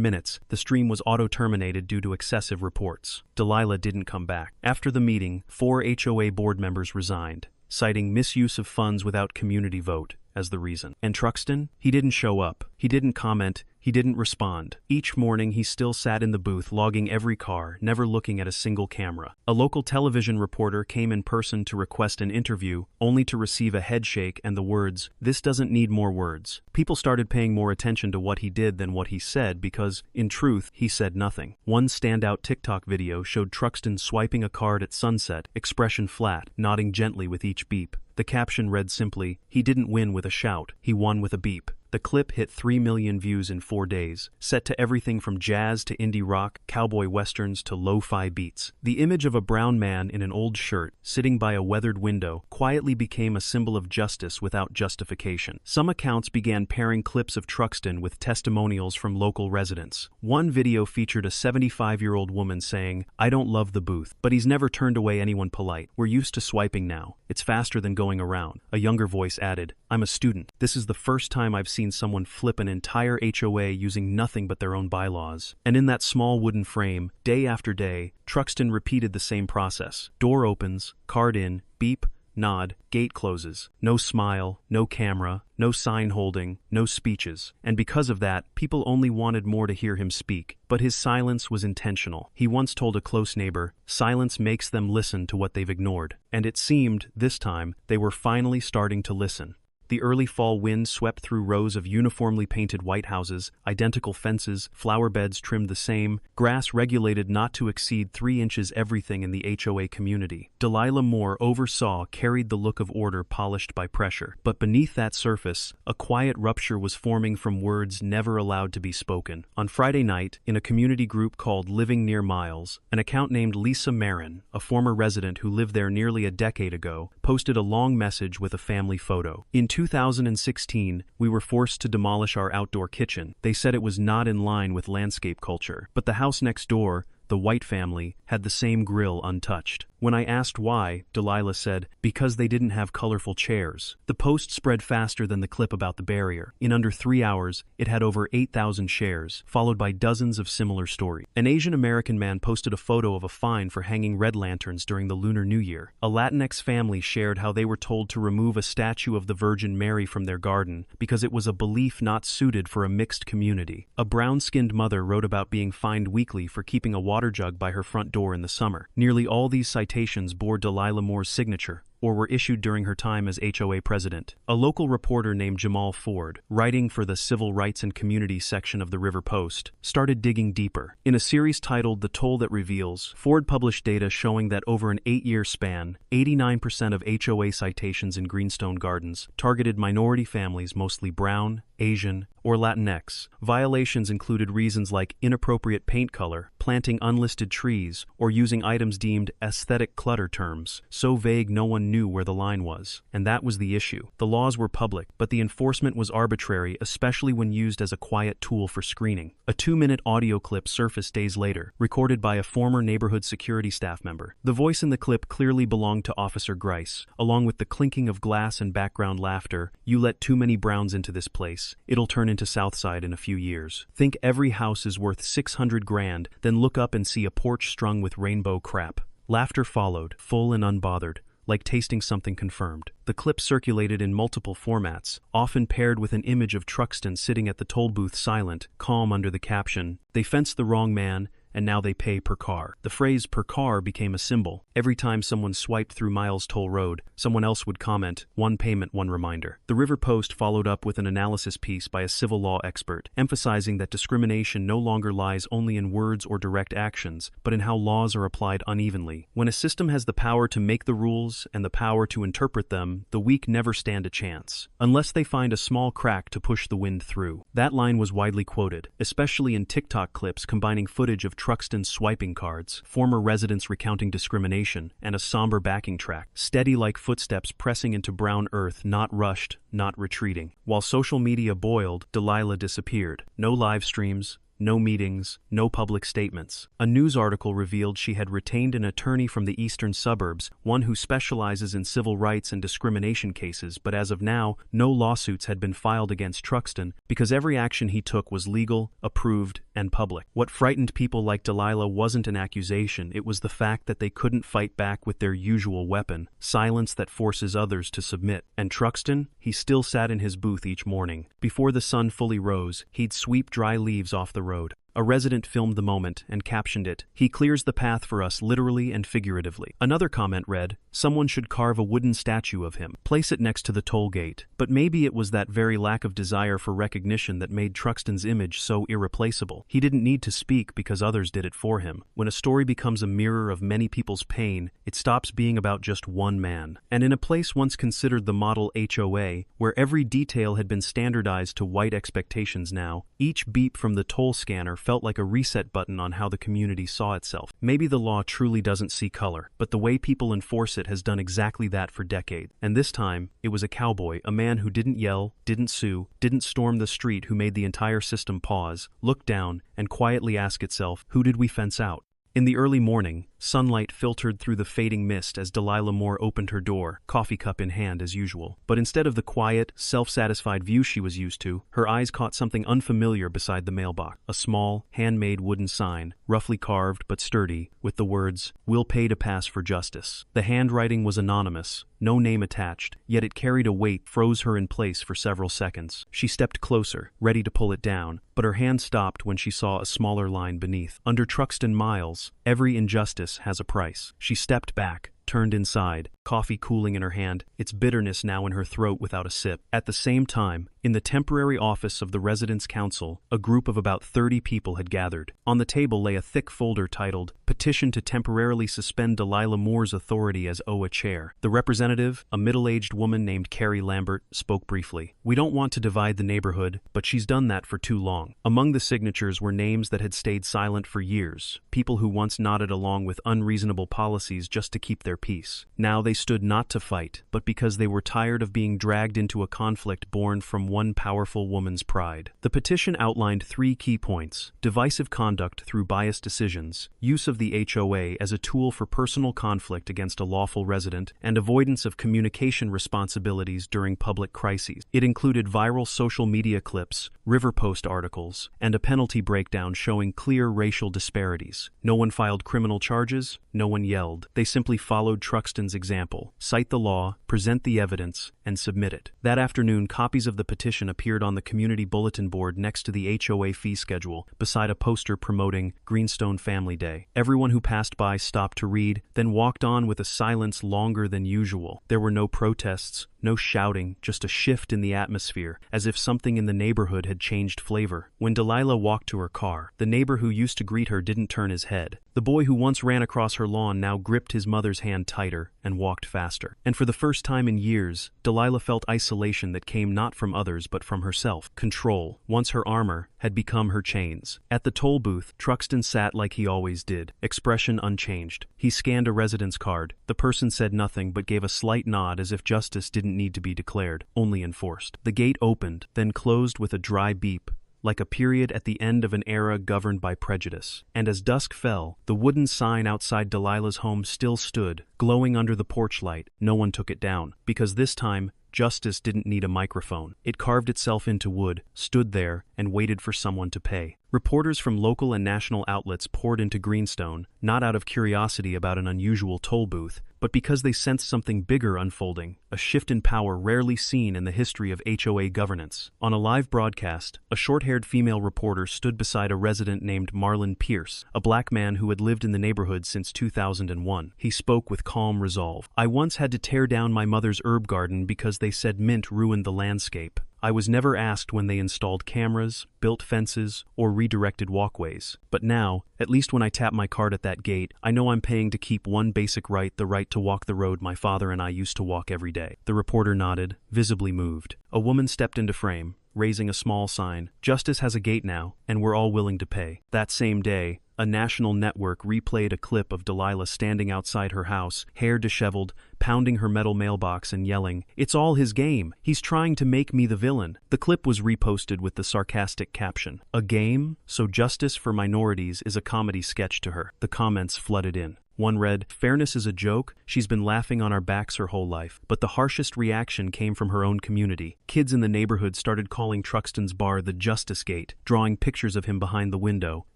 minutes, the stream was auto-terminated due to excessive reports. Delilah didn't come back. After the meeting, 4 HOA board members resigned, citing misuse of funds without community vote as the reason. And Truxton? He didn't show up. He didn't comment. He didn't respond. Each morning, he still sat in the booth logging every car, never looking at a single camera. A local television reporter came in person to request an interview, only to receive a headshake and the words, "This doesn't need more words." People started paying more attention to what he did than what he said because, in truth, he said nothing. One standout TikTok video showed Truxton swiping a card at sunset, expression flat, nodding gently with each beep. The caption read simply, "He didn't win with a shout, he won with a beep." The clip hit 3 million views in 4 days, set to everything from jazz to indie rock, cowboy westerns to lo-fi beats. The image of a brown man in an old shirt, sitting by a weathered window, quietly became a symbol of justice without justification. Some accounts began pairing clips of Truxton with testimonials from local residents. One video featured a 75-year-old woman saying, "I don't love the booth, but he's never turned away anyone polite. We're used to swiping now. It's faster than going around." A younger voice added, "I'm a student. This is the first time I've seen someone flip an entire HOA using nothing but their own bylaws." And in that small wooden frame, day after day, Truxton repeated the same process. Door opens, card in, beep, nod, gate closes. No smile, no camera, no sign holding, no speeches. And because of that, people only wanted more to hear him speak. But his silence was intentional. He once told a close neighbor, "Silence makes them listen to what they've ignored." And it seemed, this time, they were finally starting to listen. The early fall wind swept through rows of uniformly painted white houses, identical fences, flower beds trimmed the same, grass regulated not to exceed 3 inches. Everything in the HOA community. Delilah Moore oversaw carried the look of order polished by pressure. But beneath that surface, a quiet rupture was forming from words never allowed to be spoken. On Friday night, in a community group called Living Near Miles, an account named Lisa Marin, a former resident who lived there nearly a decade ago, posted a long message with a family photo. In 2016, we were forced to demolish our outdoor kitchen. They said it was not in line with landscape culture. But the house next door, the White family, had the same grill untouched. When I asked why, Delilah said, "Because they didn't have colorful chairs." The post spread faster than the clip about the barrier. In under 3 hours, it had over 8,000 shares, followed by dozens of similar stories. An Asian American man posted a photo of a fine for hanging red lanterns during the Lunar New Year. A Latinx family shared how they were told to remove a statue of the Virgin Mary from their garden because it was a belief not suited for a mixed community. A brown-skinned mother wrote about being fined weekly for keeping a water jug by her front door in the summer. Nearly all these citations bore Delilah Moore's signature, or were issued during her time as HOA president. A local reporter named Jamal Ford, writing for the Civil Rights and Community section of the River Post, started digging deeper. In a series titled The Toll That Reveals, Ford published data showing that over an 8-year span, 89% of HOA citations in Greenstone Gardens targeted minority families, mostly brown, Asian, or Latinx. Violations included reasons like inappropriate paint color, planting unlisted trees, or using items deemed aesthetic clutter terms, so vague no one knew where the line was. And that was the issue. The laws were public, but the enforcement was arbitrary, especially when used as a quiet tool for screening. A 2-minute audio clip surfaced days later, recorded by a former neighborhood security staff member. The voice in the clip clearly belonged to Officer Grice, along with the clinking of glass and background laughter. "You let too many Browns into this place. It'll turn into Southside in a few years. Think every house is worth 600 grand, then look up and see a porch strung with rainbow crap." Laughter followed, full and unbothered, like tasting something confirmed. The clip circulated in multiple formats, often paired with an image of Truxton sitting at the toll booth silent, calm under the caption, "They fenced the wrong man, and now they pay per car." The phrase per car became a symbol. Every time someone swiped through Miles Toll Road, someone else would comment, "One payment, one reminder." The River Post followed up with an analysis piece by a civil law expert, emphasizing that discrimination no longer lies only in words or direct actions, but in how laws are applied unevenly. When a system has the power to make the rules and the power to interpret them, the weak never stand a chance, unless they find a small crack to push the wind through. That line was widely quoted, especially in TikTok clips combining footage of Truxton swiping cards, former residents recounting discrimination, and a somber backing track, steady like footsteps pressing into brown earth, not rushed, not retreating. While social media boiled, Delilah disappeared. No live streams, no meetings, no public statements. A news article revealed she had retained an attorney from the eastern suburbs, one who specializes in civil rights and discrimination cases, but as of now, no lawsuits had been filed against Truxton because every action he took was legal, approved, and public. What frightened people like Delilah wasn't an accusation, it was the fact that they couldn't fight back with their usual weapon, silence that forces others to submit. And Truxton? He still sat in his booth each morning. Before the sun fully rose, he'd sweep dry leaves off the road. A resident filmed the moment and captioned it, "He clears the path for us literally and figuratively." Another comment read, "Someone should carve a wooden statue of him, place it next to the toll gate." But maybe it was that very lack of desire for recognition that made Truxton's image so irreplaceable. He didn't need to speak because others did it for him. When a story becomes a mirror of many people's pain, it stops being about just one man. And in a place once considered the model HOA, where every detail had been standardized to white expectations now, each beep from the toll scanner felt like a reset button on how the community saw itself. Maybe the law truly doesn't see color, but the way people enforce it has done exactly that for decades. And this time, it was a cowboy, a man who didn't yell, didn't sue, didn't storm the street, who made the entire system pause, look down, and quietly ask itself, who did we fence out? In the early morning, sunlight filtered through the fading mist as Delilah Moore opened her door, coffee cup in hand as usual. But instead of the quiet, self-satisfied view she was used to, her eyes caught something unfamiliar beside the mailbox. A small, handmade wooden sign, roughly carved but sturdy, with the words, "We'll pay to pass for justice." The handwriting was anonymous, no name attached, yet it carried a weight that froze her in place for several seconds. She stepped closer, ready to pull it down, but her hand stopped when she saw a smaller line beneath. Under Truxton Miles, every injustice has a price. She stepped back, turned inside, coffee cooling in her hand, its bitterness now in her throat without a sip. At the same time, in the temporary office of the Residence Council, a group of about 30 people had gathered. On the table lay a thick folder titled, "Petition to temporarily suspend Delilah Moore's authority as OA chair." The representative, a middle-aged woman named Carrie Lambert, spoke briefly. "We don't want to divide the neighborhood, but she's done that for too long." Among the signatures were names that had stayed silent for years, people who once nodded along with unreasonable policies just to keep their peace. Now they stood not to fight, but because they were tired of being dragged into a conflict born from one powerful woman's pride. The petition outlined 3 key points: divisive conduct through biased decisions, use of the HOA as a tool for personal conflict against a lawful resident, and avoidance of communication responsibilities during public crises. It included viral social media clips, River Post articles, and a penalty breakdown showing clear racial disparities. No one filed criminal charges, no one yelled. They simply followed Truxton's example: cite the law, present the evidence, and submit it. That afternoon, copies of the petition appeared on the community bulletin board next to the HOA fee schedule, beside a poster promoting Greenstone Family Day. Everyone who passed by stopped to read, then walked on with a silence longer than usual. There were no protests, no shouting, just a shift in the atmosphere, as if something in the neighborhood had changed flavor. When Delilah walked to her car, the neighbor who used to greet her didn't turn his head. The boy who once ran across her lawn now gripped his mother's hand hand tighter and walked faster. And for the first time in years, Delilah felt isolation that came not from others but from herself. Control, once her armor, had become her chains. At the toll booth, Truxton sat like he always did, expression unchanged. He scanned a residence card. The person said nothing but gave a slight nod as if justice didn't need to be declared, only enforced. The gate opened, then closed with a dry beep, like a period at the end of an era governed by prejudice. And as dusk fell, the wooden sign outside Delilah's home still stood, glowing under the porch light. No one took it down, because this time, justice didn't need a microphone. It carved itself into wood, stood there, and waited for someone to pay. Reporters from local and national outlets poured into Greenstone, not out of curiosity about an unusual toll booth, but because they sensed something bigger unfolding, a shift in power rarely seen in the history of HOA governance. On a live broadcast, a short-haired female reporter stood beside a resident named Marlon Pierce, a black man who had lived in the neighborhood since 2001. He spoke with calm resolve. "I once had to tear down my mother's herb garden because they said mint ruined the landscape. I was never asked when they installed cameras, built fences, or redirected walkways. But now, at least when I tap my card at that gate, I know I'm paying to keep one basic right, the right to walk the road my father and I used to walk every day." The reporter nodded, visibly moved. A woman stepped into frame, raising a small sign. "Justice has a gate now, and we're all willing to pay." That same day, a national network replayed a clip of Delilah standing outside her house, hair disheveled, pounding her metal mailbox and yelling, "It's all his game. He's trying to make me the villain." The clip was reposted with the sarcastic caption, "A game? So justice for minorities is a comedy sketch to her." The comments flooded in. One read, "Fairness is a joke. She's been laughing on our backs her whole life." But the harshest reaction came from her own community. Kids in the neighborhood started calling Truxton's bar the Justice Gate, drawing pictures of him behind the window,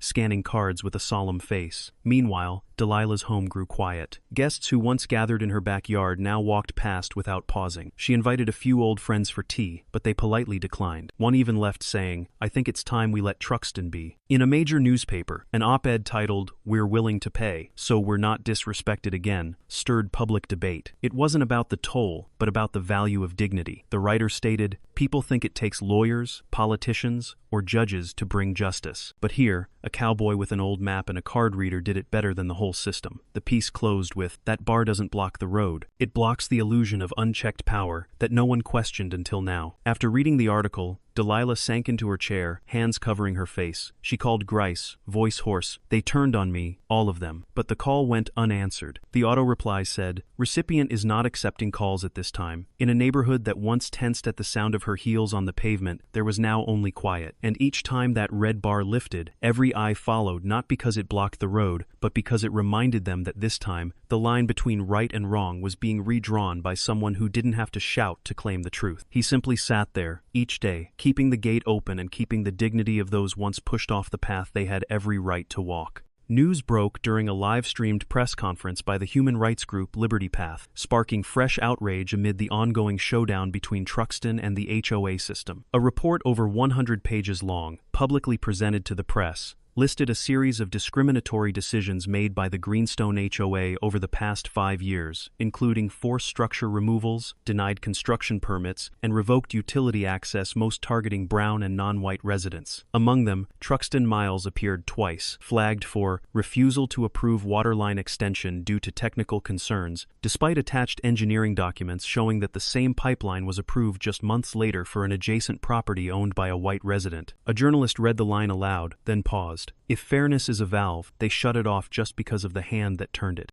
scanning cards with a solemn face. Meanwhile, Delilah's home grew quiet. Guests who once gathered in her backyard now walked past without pausing. She invited a few old friends for tea, but they politely declined. One even left saying, "I think it's time we let Truxton be." In a major newspaper, an op-ed titled, "We're willing to pay, so we're not disrespected again," stirred public debate. It wasn't about the toll, but about the value of dignity. The writer stated, "People think it takes lawyers, politicians, or judges to bring justice. But here, a cowboy with an old map and a card reader did it better than the whole system." The piece closed with, "That bar doesn't block the road. It blocks the illusion of unchecked power that no one questioned until now." After reading the article, Delilah sank into her chair, hands covering her face. She called Grice, voice hoarse. "They turned on me, all of them." But the call went unanswered. The auto-reply said, "Recipient is not accepting calls at this time." In a neighborhood that once tensed at the sound of her heels on the pavement, there was now only quiet. And each time that red bar lifted, every eye followed, not because it blocked the road, but because it reminded them that this time, the line between right and wrong was being redrawn by someone who didn't have to shout to claim the truth. He simply sat there, each day, keeping the gate open and keeping the dignity of those once pushed off the path they had every right to walk. News broke during a live-streamed press conference by the human rights group Liberty Path, sparking fresh outrage amid the ongoing showdown between Truxton and the HOA system. A report over 100 pages long, publicly presented to the press, listed a series of discriminatory decisions made by the Greenstone HOA over the past 5 years, including forced structure removals, denied construction permits, and revoked utility access, most targeting brown and non-white residents. Among them, Truxton Miles appeared twice, flagged for refusal to approve waterline extension due to technical concerns, despite attached engineering documents showing that the same pipeline was approved just months later for an adjacent property owned by a white resident. A journalist read the line aloud, then paused. If fairness is a valve, they shut it off just because of the hand that turned it.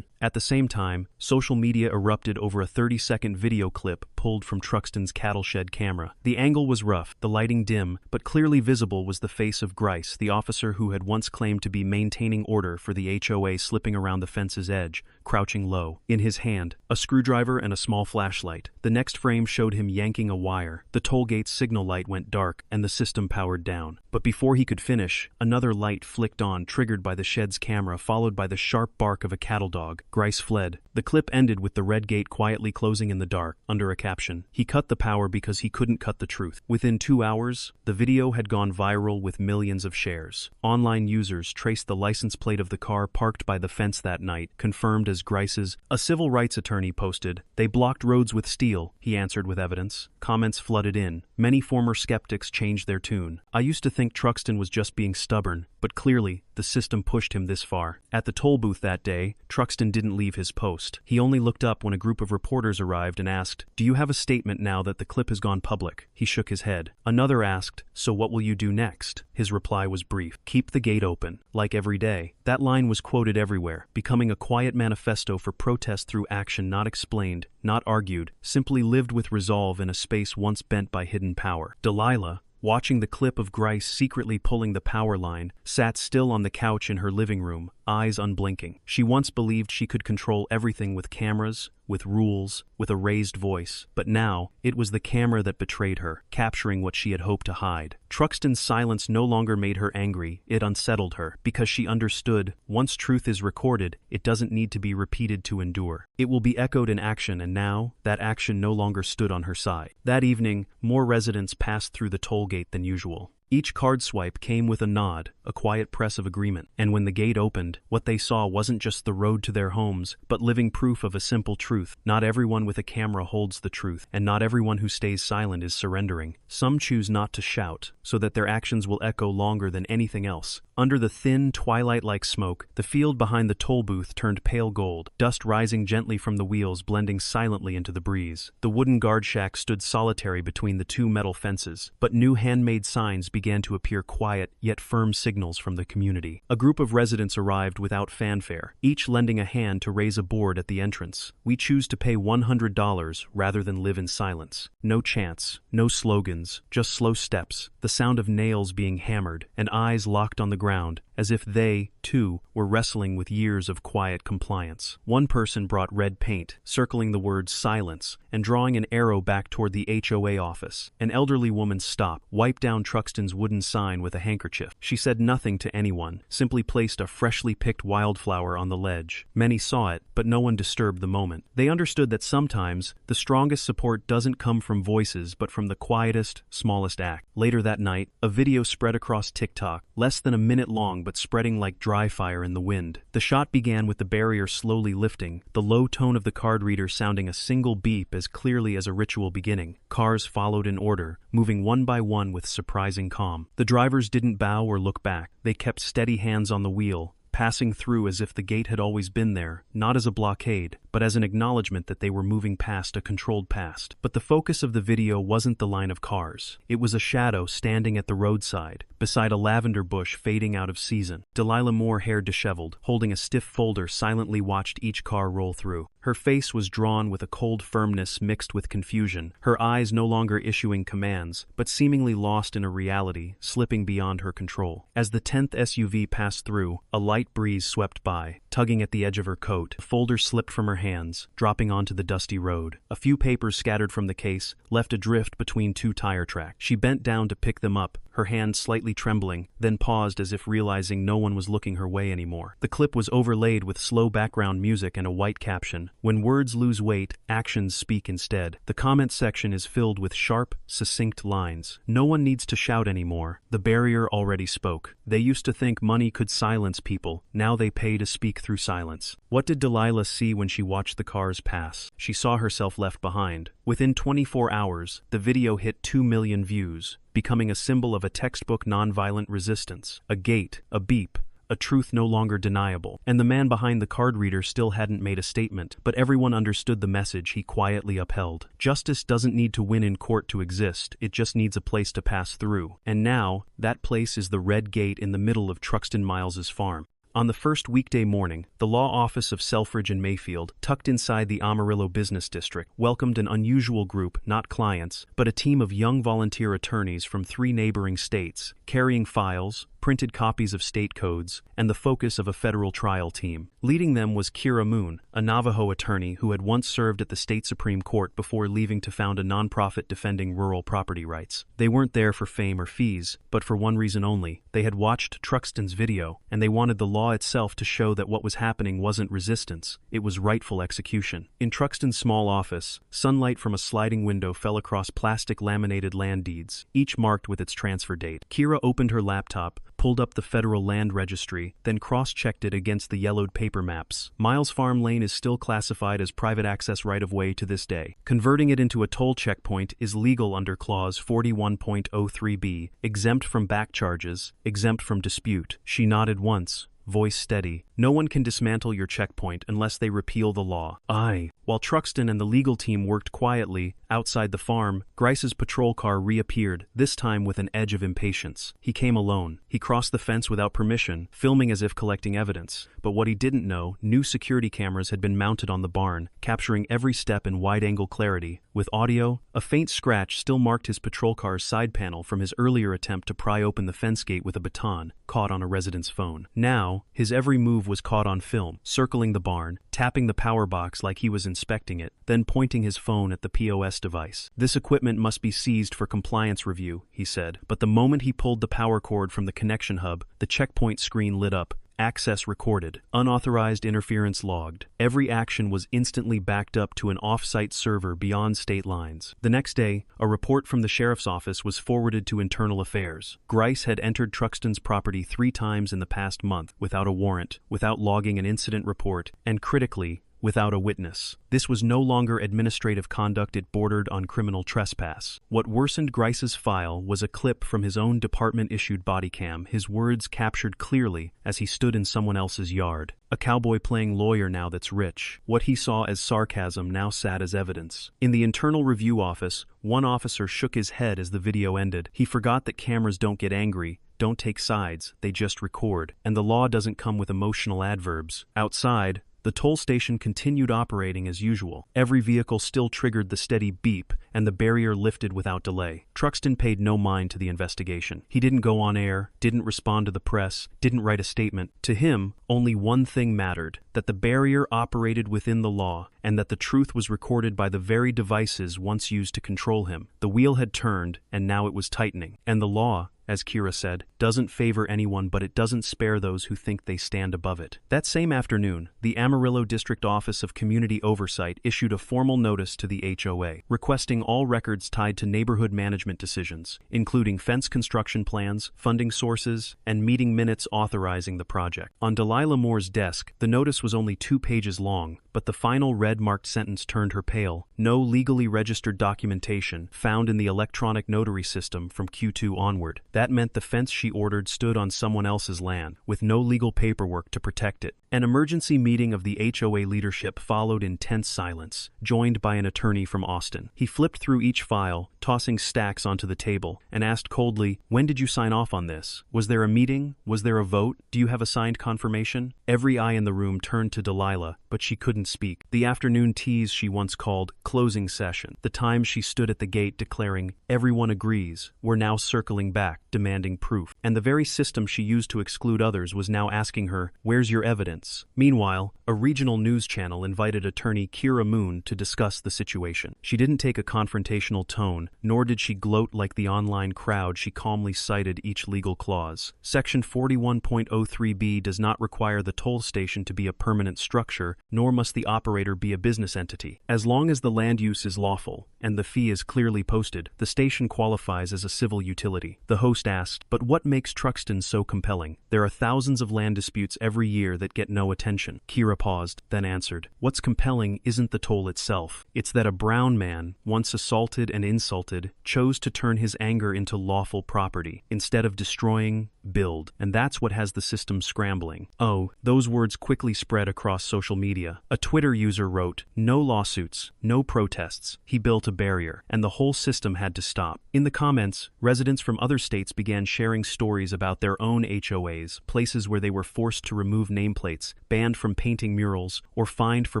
At the same time, social media erupted over a 30-second video clip pulled from Truxton's cattle shed camera. The angle was rough, the lighting dim, but clearly visible was the face of Grice, the officer who had once claimed to be maintaining order for the HOA, slipping around the fence's edge, crouching low. In his hand, a screwdriver and a small flashlight. The next frame showed him yanking a wire. The toll gate's signal light went dark, and the system powered down. But before he could finish, another light flicked on, triggered by the shed's camera, followed by the sharp bark of a cattle dog. Grice fled. The clip ended with the red gate quietly closing in the dark, under a caption, "He cut the power because he couldn't cut the truth." Within 2 hours, the video had gone viral with millions of shares. Online users traced the license plate of the car parked by the fence that night, confirmed as Grice's. A civil rights attorney posted, "They blocked roads with steel," he answered with evidence. Comments flooded in. Many former skeptics changed their tune. "I used to think Truxton was just being stubborn. stubborn, but clearly, the system pushed him this far. At the toll booth that day, Truxton didn't leave his post. He only looked up when a group of reporters arrived and asked, "Do you have a statement now that the clip has gone public?" He shook his head. Another asked, "So what will you do next?" His reply was brief: "Keep the gate open, like every day." That line was quoted everywhere, becoming a quiet manifesto for protest through action not explained, not argued, simply lived with resolve in a space once bent by hidden power. Delilah, watching the clip of Grice secretly pulling the power line, sat still on the couch in her living room, eyes unblinking. She once believed she could control everything with cameras, with rules, with a raised voice, but now, it was the camera that betrayed her, capturing what she had hoped to hide. Truxton's silence no longer made her angry, it unsettled her, because she understood, once truth is recorded, it doesn't need to be repeated to endure. It will be echoed in action, and now, that action no longer stood on her side. That evening, more residents passed through the toll gate than usual. Each card swipe came with a nod, a quiet press of agreement, and when the gate opened, what they saw wasn't just the road to their homes, but living proof of a simple truth. Not everyone with a camera holds the truth, and not everyone who stays silent is surrendering. Some choose not to shout, so that their actions will echo longer than anything else. Under the thin, twilight-like smoke, the field behind the toll booth turned pale gold, dust rising gently from the wheels blending silently into the breeze. The wooden guard shack stood solitary between the two metal fences, but new handmade signs began to appear, quiet yet firm signals from the community. A group of residents arrived without fanfare, each lending a hand to raise a board at the entrance. "We choose to pay $100 rather than live in silence." No chants, no slogans, just slow steps, the sound of nails being hammered, and eyes locked on the ground, as if they, too, were wrestling with years of quiet compliance. One person brought red paint, circling the words "silence," and drawing an arrow back toward the HOA office. An elderly woman stopped, wiped down Truxton's wooden sign with a handkerchief. She said nothing to anyone, simply placed a freshly picked wildflower on the ledge. Many saw it, but no one disturbed the moment. They understood that sometimes, the strongest support doesn't come from voices but from the quietest, smallest act. Later that night, a video spread across TikTok, less than a minute long but spreading like dry fire in the wind. The shot began with the barrier slowly lifting, the low tone of the card reader sounding a single beep as clearly as a ritual beginning. Cars followed in order, moving one by one with surprising calm. The drivers didn't bow or look back. They kept steady hands on the wheel, passing through as if the gate had always been there, not as a blockade, but as an acknowledgement that they were moving past a controlled past. But the focus of the video wasn't the line of cars. It was a shadow standing at the roadside, beside a lavender bush fading out of season. Delilah Moore, hair disheveled, holding a stiff folder, silently watched each car roll through. Her face was drawn with a cold firmness mixed with confusion, her eyes no longer issuing commands, but seemingly lost in a reality, slipping beyond her control. As the 10th SUV passed through, a light breeze swept by, tugging at the edge of her coat. The folder slipped from her hands, dropping onto the dusty road. A few papers scattered from the case left adrift between two tire tracks. She bent down to pick them up, her hand slightly trembling, then paused as if realizing no one was looking her way anymore. The clip was overlaid with slow background music and a white caption: "When words lose weight, actions speak instead." The comment section is filled with sharp, succinct lines. No one needs to shout anymore. The barrier already spoke. They used to think money could silence people. Now they pay to speak through silence. What did Delilah see when she watched the cars pass? She saw herself left behind. Within 24 hours, the video hit 2 million views, becoming a symbol of a textbook nonviolent resistance. A gate, a beep, a truth no longer deniable. And the man behind the card reader still hadn't made a statement, but everyone understood the message he quietly upheld. Justice doesn't need to win in court to exist, it just needs a place to pass through. And now, that place is the red gate in the middle of Truxton Miles's farm. On the first weekday morning, the law office of Selfridge and Mayfield, tucked inside the Amarillo Business District, welcomed an unusual group, not clients, but a team of young volunteer attorneys from 3 neighboring states, carrying files, printed copies of state codes, and the focus of a federal trial team. Leading them was Kira Moon, a Navajo attorney who had once served at the state Supreme Court before leaving to found a nonprofit defending rural property rights. They weren't there for fame or fees, but for one reason only. They had watched Truxton's video, and they wanted the law itself to show that what was happening wasn't resistance, it was rightful execution. In Truxton's small office, sunlight from a sliding window fell across plastic laminated land deeds, each marked with its transfer date. Kira opened her laptop, pulled up the federal land registry, then cross-checked it against the yellowed paper maps. Miles Farm Lane is still classified as private access right-of-way to this day. Converting it into a toll checkpoint is legal under Clause 41.03b, exempt from back charges, exempt from dispute. She nodded once, voice steady. No one can dismantle your checkpoint unless they repeal the law. Aye. While Truxton and the legal team worked quietly, outside the farm, Grice's patrol car reappeared, this time with an edge of impatience. He came alone. He crossed the fence without permission, filming as if collecting evidence. But what he didn't know, new security cameras had been mounted on the barn, capturing every step in wide-angle clarity. With audio, a faint scratch still marked his patrol car's side panel from his earlier attempt to pry open the fence gate with a baton, caught on a resident's phone. Now, his every move was caught on film, circling the barn, tapping the power box like he was inspecting it, then pointing his phone at the POS device. This equipment must be seized for compliance review, he said, but the moment he pulled the power cord from the connection hub, the checkpoint screen lit up. Access recorded. Unauthorized interference logged. Every action was instantly backed up to an off-site server beyond state lines. The next day, a report from the sheriff's office was forwarded to Internal Affairs. Grice had entered Truxton's property 3 times in the past month, without a warrant, without logging an incident report, and critically, without a witness. This was no longer administrative conduct, it bordered on criminal trespass. What worsened Grice's file was a clip from his own department-issued body cam, his words captured clearly as he stood in someone else's yard. A cowboy playing lawyer now that's rich. What he saw as sarcasm now sat as evidence. In the internal review office, one officer shook his head as the video ended. He forgot that cameras don't get angry, don't take sides, they just record. And the law doesn't come with emotional adverbs. Outside, the toll station continued operating as usual. Every vehicle still triggered the steady beep, and the barrier lifted without delay. Truxton paid no mind to the investigation. He didn't go on air, didn't respond to the press, didn't write a statement. To him, only one thing mattered, that the barrier operated within the law, and that the truth was recorded by the very devices once used to control him. The wheel had turned, and now it was tightening. And the law, as Kira said, doesn't favor anyone, but it doesn't spare those who think they stand above it. That same afternoon, the Amarillo District Office of Community Oversight issued a formal notice to the HOA, requesting all records tied to neighborhood management decisions, including fence construction plans, funding sources, and meeting minutes authorizing the project. On Delilah Moore's desk, the notice was only 2 pages long, but the final red-marked sentence turned her pale. No legally registered documentation found in the electronic notary system from Q2 onward. That meant the fence she ordered stood on someone else's land, with no legal paperwork to protect it. An emergency meeting of the HOA leadership followed in tense silence, joined by an attorney from Austin. He flipped through each file, tossing stacks onto the table, and asked coldly, "When did you sign off on this? Was there a meeting? Was there a vote? Do you have a signed confirmation?" Every eye in the room turned to Delilah, but she couldn't speak. The afternoon teas she once called closing session, the times she stood at the gate declaring, "Everyone agrees," were now circling back, demanding proof. And the very system she used to exclude others was now asking her, "Where's your evidence?" Meanwhile, a regional news channel invited attorney Kira Moon to discuss the situation. She didn't take a confrontational tone, nor did she gloat like the online crowd. She calmly cited each legal clause. Section 41.03b does not require the toll station to be a permanent structure, nor must the operator be a business entity. As long as the land use is lawful, and the fee is clearly posted, the station qualifies as a civil utility. The host asked, "But what makes Truxton so compelling? There are thousands of land disputes every year that get no attention." Kira paused, then answered, "What's compelling isn't the toll itself. It's that a brown man, once assaulted and insulted, chose to turn his anger into lawful property. Instead of destroying, build. And that's what has the system scrambling." Oh, those words quickly spread across social media. A Twitter user wrote, "No lawsuits, no protests. He built a barrier, and the whole system had to stop." In the comments, residents from other states began sharing stories about their own HOAs, places where they were forced to remove nameplates, banned from painting murals, or fined for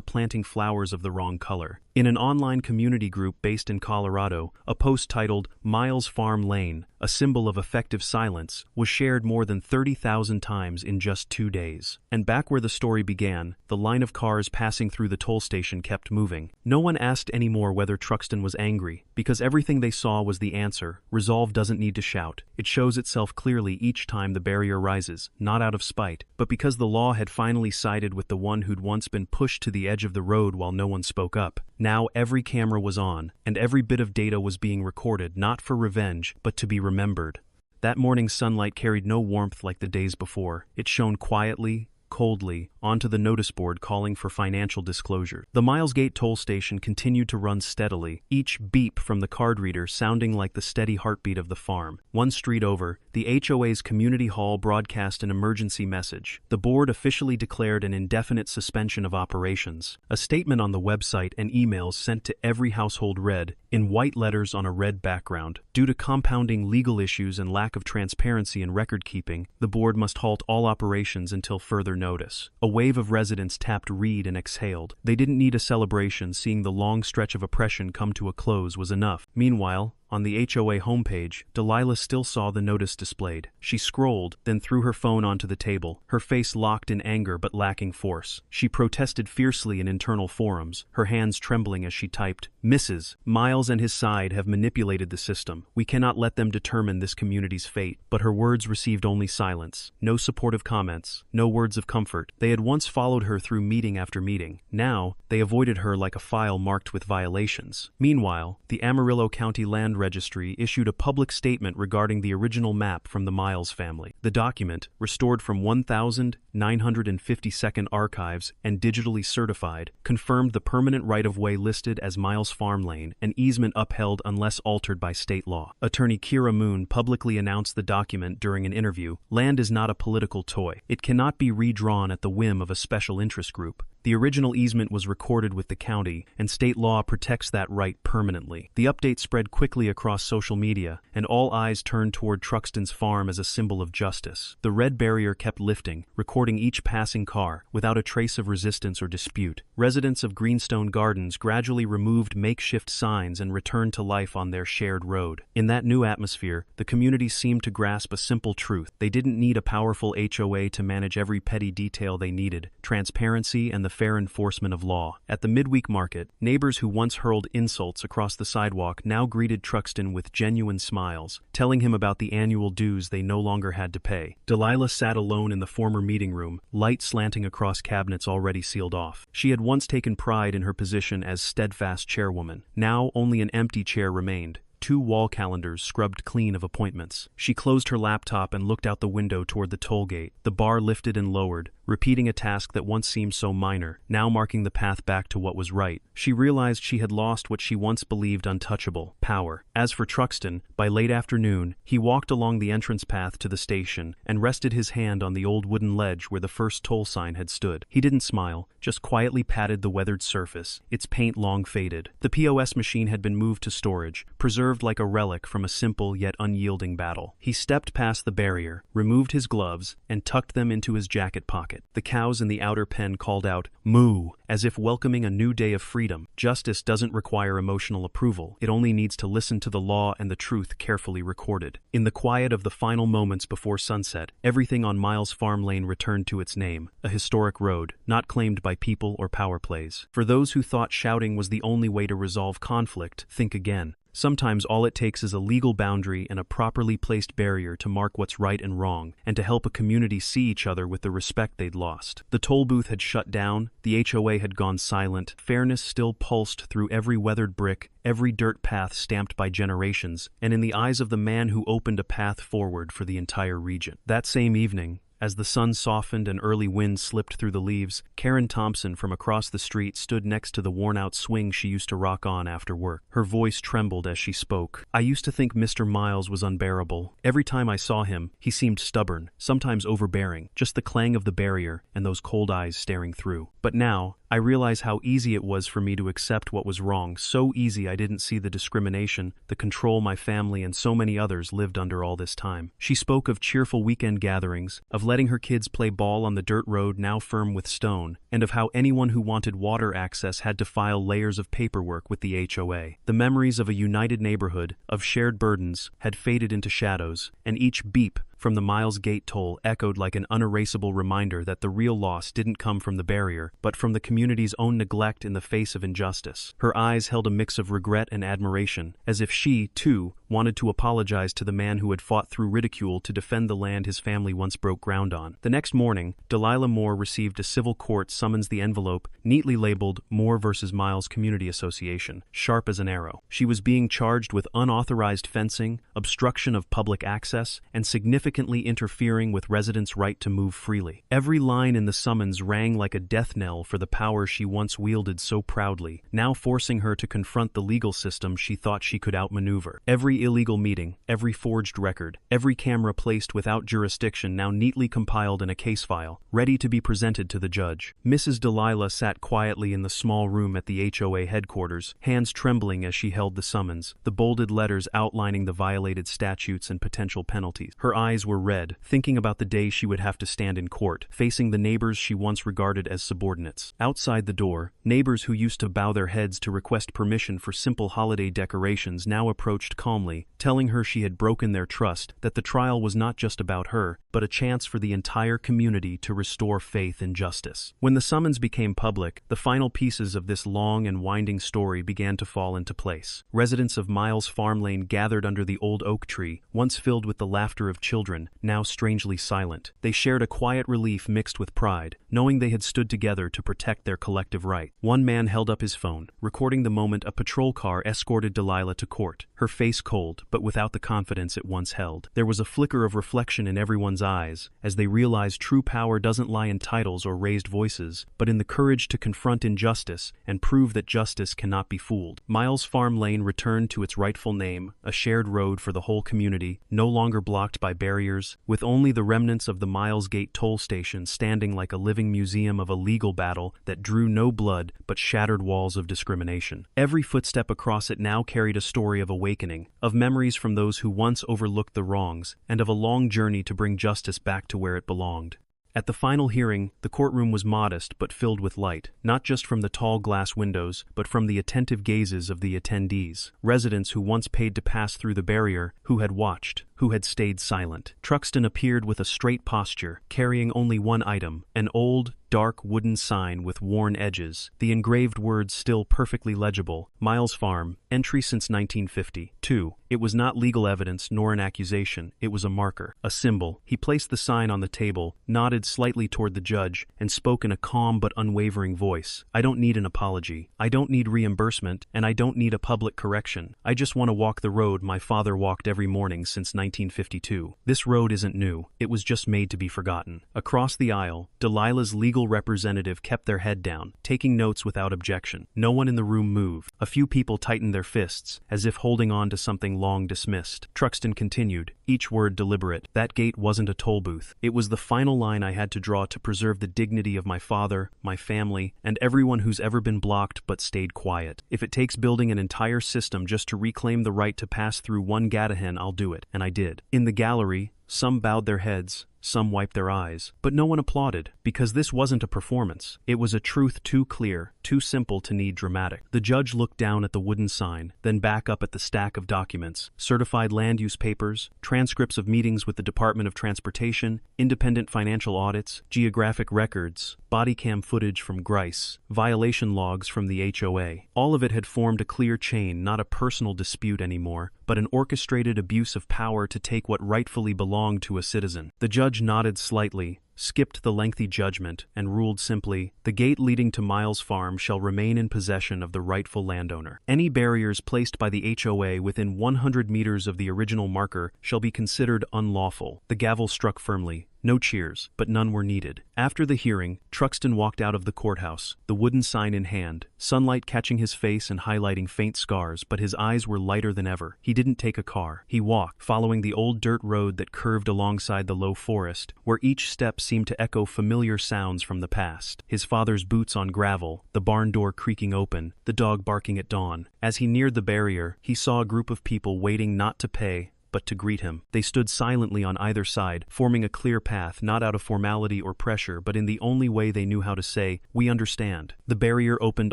planting flowers of the wrong color. In an online community group based in Colorado, a post titled "Miles Farm Lane, a symbol of effective silence," was shared more than 30,000 times in just 2 days. And back where the story began, the line of cars passing through the toll station kept moving. No one asked anymore whether Truxton was angry, because everything they saw was the answer. Resolve doesn't need to shout. It shows itself clearly each time the barrier rises, not out of spite, but because the law had finally sided with the one who'd once been pushed to the edge of the road while no one spoke up. Now every camera was on, and every bit of data was being recorded, not for revenge, but to be remembered. That morning's sunlight carried no warmth like the days before. It shone quietly, coldly, onto the notice board calling for financial disclosure. The Miles Gate toll station continued to run steadily, each beep from the card reader sounding like the steady heartbeat of the farm. One street over, the HOA's community hall broadcast an emergency message. The board officially declared an indefinite suspension of operations. A statement on the website and emails sent to every household read, in white letters on a red background, due to compounding legal issues and lack of transparency in record-keeping, the board must halt all operations until further notice. A wave of residents tapped read and exhaled. They didn't need a celebration. Seeing the long stretch of oppression come to a close was enough. Meanwhile, on the HOA homepage, Delilah still saw the notice displayed. She scrolled, then threw her phone onto the table, her face locked in anger but lacking force. She protested fiercely in internal forums, her hands trembling as she typed, "Mrs. Miles and his side have manipulated the system. We cannot let them determine this community's fate." But her words received only silence. No supportive comments, no words of comfort. They had once followed her through meeting after meeting. Now, they avoided her like a file marked with violations. Meanwhile, the Amarillo County Land Registry issued a public statement regarding the original map from the Miles family. The document, restored from 1,952nd archives and digitally certified, confirmed the permanent right-of-way listed as Miles Farm Lane, an easement upheld unless altered by state law. Attorney Kira Moon publicly announced the document during an interview. Land is not a political toy. It cannot be redrawn at the whim of a special interest group. The original easement was recorded with the county, and state law protects that right permanently. The update spread quickly across social media, and all eyes turned toward Truxton's farm as a symbol of justice. The red barrier kept lifting, recording each passing car, without a trace of resistance or dispute. Residents of Greenstone Gardens gradually removed makeshift signs and returned to life on their shared road. In that new atmosphere, the community seemed to grasp a simple truth. They didn't need a powerful HOA to manage every petty detail. They needed transparency and the fair enforcement of law. At the midweek market, neighbors who once hurled insults across the sidewalk now greeted Truxton with genuine smiles, telling him about the annual dues they no longer had to pay. Delilah sat alone in the former meeting room, light slanting across cabinets already sealed off. She had once taken pride in her position as steadfast chairwoman. Now only an empty chair remained. 2 wall calendars scrubbed clean of appointments. She closed her laptop and looked out the window toward the toll gate. The bar lifted and lowered, repeating a task that once seemed so minor, now marking the path back to what was right. She realized she had lost what she once believed untouchable: power. As for Truxton, by late afternoon, he walked along the entrance path to the station and rested his hand on the old wooden ledge where the first toll sign had stood. He didn't smile, just quietly patted the weathered surface, its paint long faded. The POS machine had been moved to storage, preserved like a relic from a simple yet unyielding battle. He stepped past the barrier, removed his gloves, and tucked them into his jacket pocket. The cows in the outer pen called out, "Moo," as if welcoming a new day of freedom. Justice doesn't require emotional approval. It only needs to listen to the law and the truth carefully recorded. In the quiet of the final moments before sunset, everything on Miles Farm Lane returned to its name, a historic road, not claimed by people or power plays. For those who thought shouting was the only way to resolve conflict, think again. Sometimes all it takes is a legal boundary and a properly placed barrier to mark what's right and wrong, and to help a community see each other with the respect they'd lost. The toll booth had shut down, the HOA had gone silent, fairness still pulsed through every weathered brick, every dirt path stamped by generations, and in the eyes of the man who opened a path forward for the entire region. That same evening, as the sun softened and early winds slipped through the leaves, Karen Thompson from across the street stood next to the worn-out swing she used to rock on after work. Her voice trembled as she spoke. "I used to think Mr. Miles was unbearable. Every time I saw him, he seemed stubborn, sometimes overbearing, just the clang of the barrier and those cold eyes staring through. But now, I realize how easy it was for me to accept what was wrong, so easy I didn't see the discrimination, the control my family and so many others lived under all this time." She spoke of cheerful weekend gatherings, of letting her kids play ball on the dirt road now firm with stone, and of how anyone who wanted water access had to file layers of paperwork with the HOA. The memories of a united neighborhood, of shared burdens, had faded into shadows, and each beep from the Miles Gate toll echoed like an unerasable reminder that the real loss didn't come from the barrier, but from the community's own neglect in the face of injustice. Her eyes held a mix of regret and admiration, as if she, too, wanted to apologize to the man who had fought through ridicule to defend the land his family once broke ground on. The next morning, Delilah Moore received a civil court summons, the envelope neatly labeled Moore vs. Miles Community Association, sharp as an arrow. She was being charged with unauthorized fencing, obstruction of public access, and significantly interfering with residents' right to move freely. Every line in the summons rang like a death knell for the power she once wielded so proudly, now forcing her to confront the legal system she thought she could outmaneuver. Every illegal meeting, every forged record, every camera placed without jurisdiction now neatly compiled in a case file, ready to be presented to the judge. Mrs. Delilah sat quietly in the small room at the HOA headquarters, hands trembling as she held the summons, the bolded letters outlining the violated statutes and potential penalties. Her eyes were red, thinking about the day she would have to stand in court, facing the neighbors she once regarded as subordinates. Outside the door, neighbors who used to bow their heads to request permission for simple holiday decorations now approached calmly, telling her she had broken their trust, that the trial was not just about her, but a chance for the entire community to restore faith in justice. When the summons became public, the final pieces of this long and winding story began to fall into place. Residents of Miles Farm Lane gathered under the old oak tree, once filled with the laughter of children, now strangely silent. They shared a quiet relief mixed with pride, knowing they had stood together to protect their collective right. One man held up his phone, recording the moment a patrol car escorted Delilah to court, her face cold, but without the confidence it once held. There was a flicker of reflection in everyone's eyes, as they realized true power doesn't lie in titles or raised voices, but in the courage to confront injustice and prove that justice cannot be fooled. Miles Farm Lane returned to its rightful name, a shared road for the whole community, no longer blocked by barriers, with only the remnants of the Miles Gate toll station standing like a living museum of a legal battle that drew no blood but shattered walls of discrimination. Every footstep across it now carried a story of awakening, of memories from those who once overlooked the wrongs, and of a long journey to bring justice back to where it belonged. At the final hearing, the courtroom was modest but filled with light, not just from the tall glass windows, but from the attentive gazes of the attendees, residents who once paid to pass through the barrier, who had watched, who had stayed silent. Truxton appeared with a straight posture, carrying only one item, an old, dark wooden sign with worn edges, the engraved words still perfectly legible, Miles Farm, entry since 1952. It was not legal evidence nor an accusation, it was a marker, a symbol. He placed the sign on the table, nodded slightly toward the judge, and spoke in a calm but unwavering voice. I don't need an apology, I don't need reimbursement, and I don't need a public correction. I just want to walk the road my father walked every morning since 1952. This road isn't new, it was just made to be forgotten. Across the aisle, Delilah's legal representative kept their head down, taking notes without objection. No one in the room moved. A few people tightened their fists, as if holding on to something long dismissed. Truxton continued, each word deliberate. That gate wasn't a toll booth. It was the final line I had to draw to preserve the dignity of my father, my family, and everyone who's ever been blocked but stayed quiet. If it takes building an entire system just to reclaim the right to pass through one Gadahan, I'll do it. And I did. In the gallery, some bowed their heads, some wiped their eyes, but no one applauded, because this wasn't a performance. It was a truth too clear, too simple to need dramatic. The judge looked down at the wooden sign, then back up at the stack of documents, certified land use papers, transcripts of meetings with the Department of Transportation, independent financial audits, geographic records, body cam footage from Grice, violation logs from the HOA. All of it had formed a clear chain, not a personal dispute anymore, but an orchestrated abuse of power to take what rightfully belonged to a citizen. The judge nodded slightly, skipped the lengthy judgment, and ruled simply, the gate leading to Miles Farm shall remain in possession of the rightful landowner. Any barriers placed by the HOA within 100 meters of the original marker shall be considered unlawful. The gavel struck firmly. No cheers, but none were needed. After the hearing, Truxton walked out of the courthouse, the wooden sign in hand, sunlight catching his face and highlighting faint scars, but his eyes were lighter than ever. He didn't take a car. He walked, following the old dirt road that curved alongside the low forest, where each step seemed to echo familiar sounds from the past. His father's boots on gravel, the barn door creaking open, the dog barking at dawn. As he neared the barrier, he saw a group of people waiting not to pay, but to greet him. They stood silently on either side, forming a clear path, not out of formality or pressure, but in the only way they knew how to say, "We understand." The barrier opened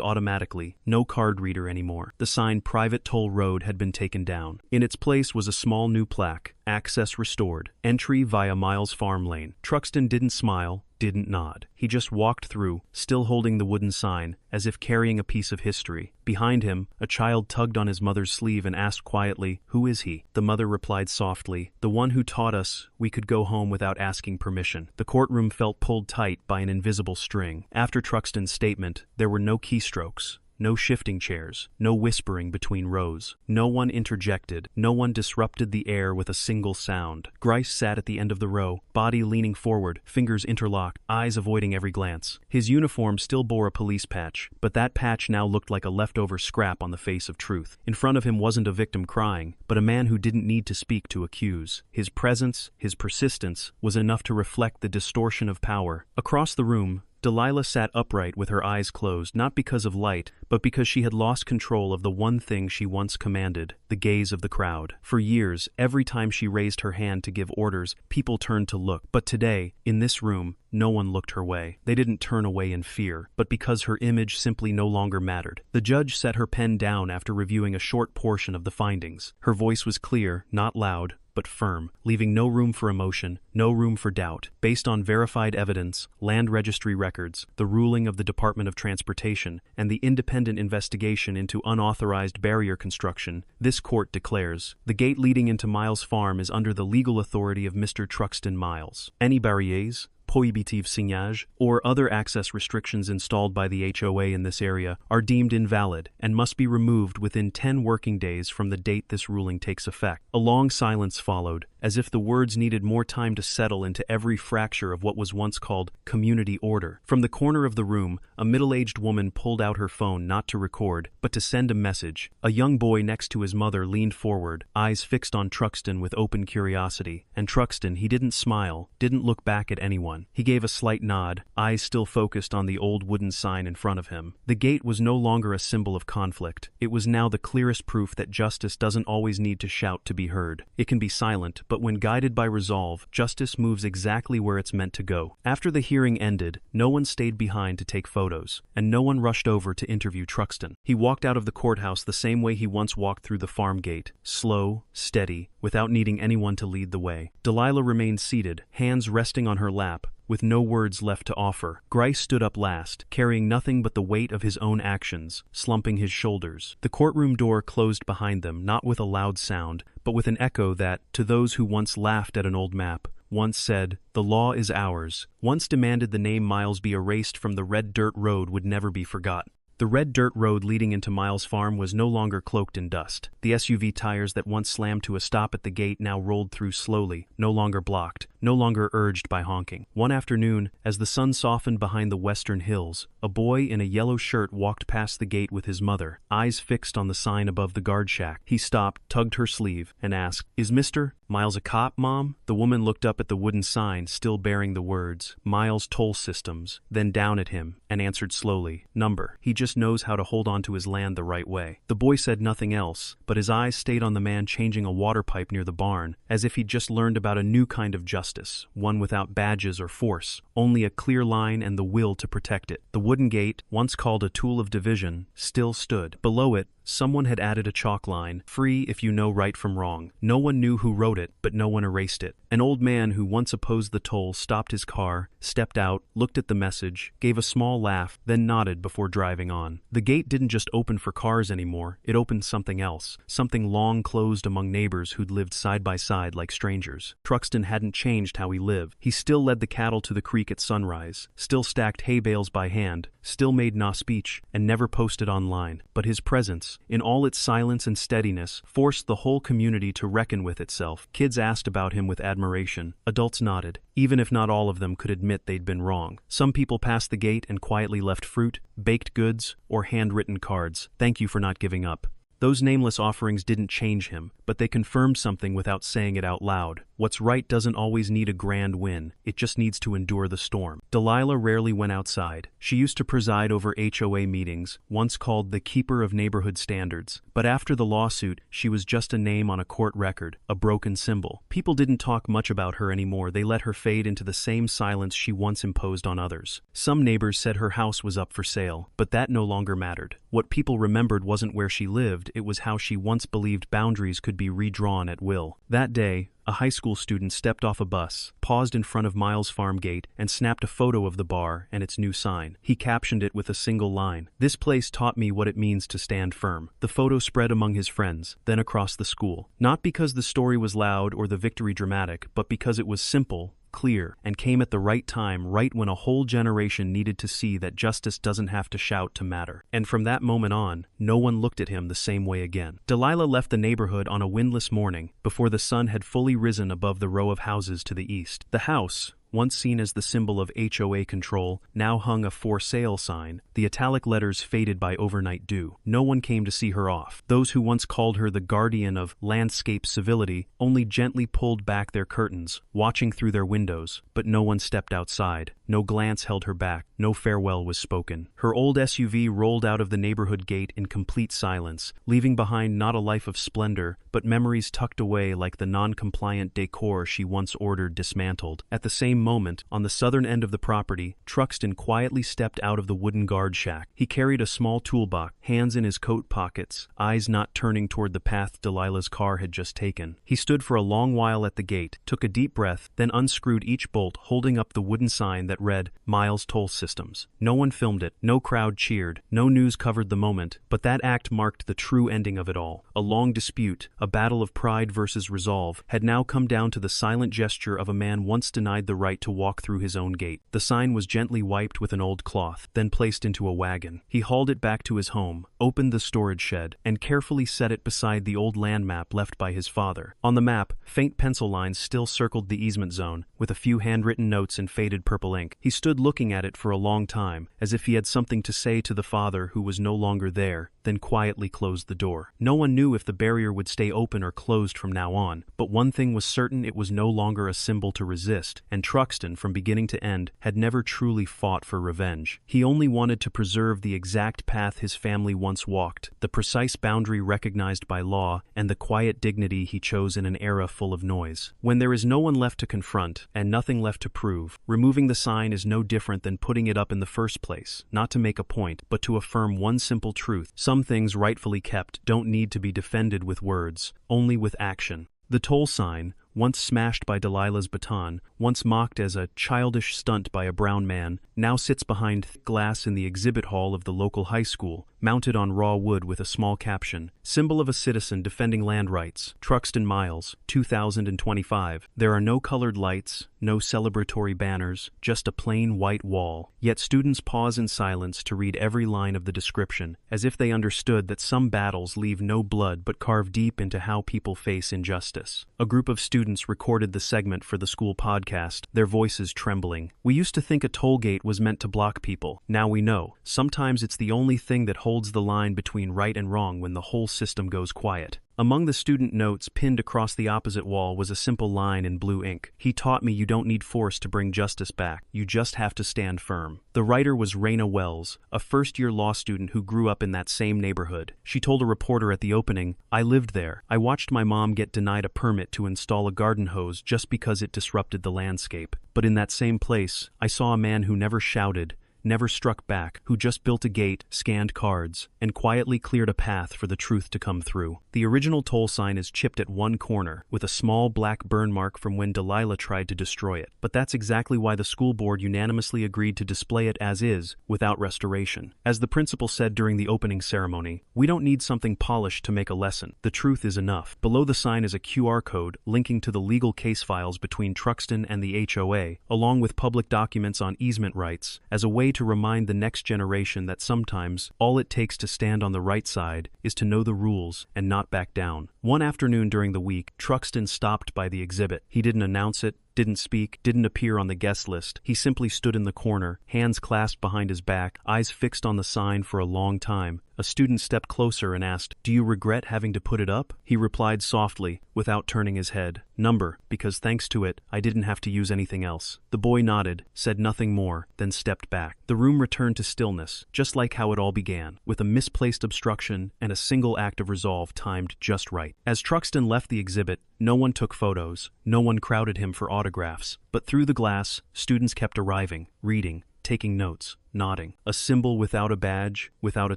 automatically, no card reader anymore. The sign "Private Toll Road" had been taken down. In its place was a small new plaque, "Access restored. Entry via Miles Farm Lane." Truxton didn't smile, didn't nod. He just walked through, still holding the wooden sign, as if carrying a piece of history. Behind him, a child tugged on his mother's sleeve and asked quietly, "Who is he?" The mother replied softly, "The one who taught us we could go home without asking permission." The courtroom felt pulled tight by an invisible string. After Truxton's statement, there were no keystrokes. No shifting chairs, no whispering between rows. No one interjected, no one disrupted the air with a single sound. Grice sat at the end of the row, body leaning forward, fingers interlocked, eyes avoiding every glance. His uniform still bore a police patch, but that patch now looked like a leftover scrap on the face of truth. In front of him wasn't a victim crying, but a man who didn't need to speak to accuse. His presence, his persistence, was enough to reflect the distortion of power. Across the room, Delilah sat upright with her eyes closed, not because of light, but because she had lost control of the one thing she once commanded, the gaze of the crowd. For years, every time she raised her hand to give orders, people turned to look. But today, in this room, no one looked her way. They didn't turn away in fear, but because her image simply no longer mattered. The judge set her pen down after reviewing a short portion of the findings. Her voice was clear, not loud, but firm, leaving no room for emotion, no room for doubt. Based on verified evidence, land registry records, the ruling of the Department of Transportation, and the independent investigation into unauthorized barrier construction, this court declares, the gate leading into Miles Farm is under the legal authority of Mr. Truxton Miles. Any barriers, prohibitive signage, or other access restrictions installed by the HOA in this area are deemed invalid and must be removed within 10 working days from the date this ruling takes effect. A long silence followed, as if the words needed more time to settle into every fracture of what was once called community order. From the corner of the room, a middle-aged woman pulled out her phone not to record, but to send a message. A young boy next to his mother leaned forward, eyes fixed on Truxton with open curiosity. And Truxton, he didn't smile, didn't look back at anyone. He gave a slight nod, eyes still focused on the old wooden sign in front of him. The gate was no longer a symbol of conflict. It was now the clearest proof that justice doesn't always need to shout to be heard. It can be silent, but when guided by resolve, justice moves exactly where it's meant to go. After the hearing ended, no one stayed behind to take photos, and no one rushed over to interview Truxton. He walked out of the courthouse the same way he once walked through the farm gate, slow, steady, without needing anyone to lead the way. Delilah remained seated, hands resting on her lap, with no words left to offer. Grice stood up last, carrying nothing but the weight of his own actions, slumping his shoulders. The courtroom door closed behind them, not with a loud sound, but with an echo that, to those who once laughed at an old map, once said, "The law is ours," once demanded the name Miles be erased from the red dirt road would never be forgotten. The red dirt road leading into Miles Farm was no longer cloaked in dust. The SUV tires that once slammed to a stop at the gate now rolled through slowly, no longer blocked, no longer urged by honking. One afternoon, as the sun softened behind the western hills, a boy in a yellow shirt walked past the gate with his mother, eyes fixed on the sign above the guard shack. He stopped, tugged her sleeve, and asked, "Is Mr. Miles a cop, Mom?" The woman looked up at the wooden sign, still bearing the words, Miles Toll Systems, then down at him, and answered slowly, "Number. He just knows how to hold on to his land the right way." The boy said nothing else, but his eyes stayed on the man changing a water pipe near the barn, as if he'd just learned about a new kind of justice, one without badges or force, only a clear line and the will to protect it. The wooden gate, once called a tool of division, still stood. Below it, someone had added a chalk line, "Free if you know right from wrong." No one knew who wrote it, but no one erased it. An old man who once opposed the toll stopped his car, stepped out, looked at the message, gave a small laugh, then nodded before driving on. The gate didn't just open for cars anymore, it opened something else, something long closed among neighbors who'd lived side by side like strangers. Truxton hadn't changed how he lived. He still led the cattle to the creek at sunrise, still stacked hay bales by hand, still made no speech, and never posted online. But his presence, in all its silence and steadiness, forced the whole community to reckon with itself. Kids asked about him with admiration. Adults nodded, even if not all of them could admit they'd been wrong. Some people passed the gate and quietly left fruit, baked goods, or handwritten cards. "Thank you for not giving up." Those nameless offerings didn't change him, but they confirmed something without saying it out loud. What's right doesn't always need a grand win, it just needs to endure the storm. Delilah rarely went outside. She used to preside over HOA meetings, once called the keeper of neighborhood standards. But after the lawsuit, she was just a name on a court record, a broken symbol. People didn't talk much about her anymore, they let her fade into the same silence she once imposed on others. Some neighbors said her house was up for sale, but that no longer mattered. What people remembered wasn't where she lived, it was how she once believed boundaries could be redrawn at will. That day, A high school student stepped off a bus, paused in front of Miles' farm gate, and snapped a photo of the bar and its new sign. He captioned it with a single line, "This place taught me what it means to stand firm." The photo spread among his friends, then across the school. Not because the story was loud or the victory dramatic, but because it was simple, clear, and came at the right time, right when a whole generation needed to see that justice doesn't have to shout to matter. And from that moment on, no one looked at him the same way again. Delilah left the neighborhood on a windless morning, before the sun had fully risen above the row of houses to the east. The house, once seen as the symbol of HOA control, now hung a "for sale" sign, the italic letters faded by overnight dew. No one came to see her off. Those who once called her the guardian of landscape civility only gently pulled back their curtains, watching through their windows, but no one stepped outside. No glance held her back, no farewell was spoken. Her old SUV rolled out of the neighborhood gate in complete silence, leaving behind not a life of splendor, but memories tucked away like the non-compliant decor she once ordered dismantled. At the same moment, on the southern end of the property, Truxton quietly stepped out of the wooden guard shack. He carried a small toolbox, hands in his coat pockets, eyes not turning toward the path Delilah's car had just taken. He stood for a long while at the gate, took a deep breath, then unscrewed each bolt, holding up the wooden sign that read, "Miles Toll Systems." No one filmed it, no crowd cheered, no news covered the moment, but that act marked the true ending of it all. A long dispute, a battle of pride versus resolve, had now come down to the silent gesture of a man once denied the right to walk through his own gate. The sign was gently wiped with an old cloth, then placed into a wagon. He hauled it back to his home, opened the storage shed, and carefully set it beside the old land map left by his father. On the map, faint pencil lines still circled the easement zone, with a few handwritten notes in faded purple ink. He stood looking at it for a long time, as if he had something to say to the father who was no longer there, then quietly closed the door. No one knew if the barrier would stay open or closed from now on, but one thing was certain: it was no longer a symbol to resist, and Truxton, from beginning to end, had never truly fought for revenge. He only wanted to preserve the exact path his family once walked, the precise boundary recognized by law, and the quiet dignity he chose in an era full of noise. When there is no one left to confront, and nothing left to prove, removing the sign is no different than putting it up in the first place, not to make a point, but to affirm one simple truth: some things rightfully kept don't need to be defended with words, only with action. The toll sign, once smashed by Delilah's baton, once mocked as a childish stunt by a brown man, now sits behind glass in the exhibit hall of the local high school, mounted on raw wood with a small caption, "Symbol of a citizen defending land rights, Truxton Miles, 2025. There are no colored lights, no celebratory banners, just a plain white wall." Yet students pause in silence to read every line of the description, as if they understood that some battles leave no blood but carve deep into how people face injustice. A group of students recorded the segment for the school podcast, their voices trembling. "We used to think a toll gate was meant to block people. Now we know. Sometimes it's the only thing that holds the line between right and wrong when the whole system goes quiet." Among the student notes pinned across the opposite wall was a simple line in blue ink. "He taught me you don't need force to bring justice back. You just have to stand firm." The writer was Raina Wells, a first-year law student who grew up in that same neighborhood. She told a reporter at the opening, "I lived there. I watched my mom get denied a permit to install a garden hose just because it disrupted the landscape. But in that same place, I saw a man who never shouted, never struck back, who just built a gate, scanned cards, and quietly cleared a path for the truth to come through." The original toll sign is chipped at one corner, with a small black burn mark from when Delilah tried to destroy it. But that's exactly why the school board unanimously agreed to display it as is, without restoration. As the principal said during the opening ceremony, "We don't need something polished to make a lesson. The truth is enough." Below the sign is a QR code linking to the legal case files between Truxton and the HOA, along with public documents on easement rights, as a way to remind the next generation that sometimes all it takes to stand on the right side is to know the rules and not back down. One afternoon during the week, Truxton stopped by the exhibit. He didn't announce it, didn't speak, didn't appear on the guest list. He simply stood in the corner, hands clasped behind his back, eyes fixed on the sign for a long time. A student stepped closer and asked, "Do you regret having to put it up?" He replied softly, without turning his head, "Number, because thanks to it, I didn't have to use anything else." The boy nodded, said nothing more, then stepped back. The room returned to stillness, just like how it all began, with a misplaced obstruction and a single act of resolve timed just right. As Truxton left the exhibit, no one took photos, no one crowded him for autographs, but through the glass, students kept arriving, reading, taking notes. nodding. A symbol without a badge, without a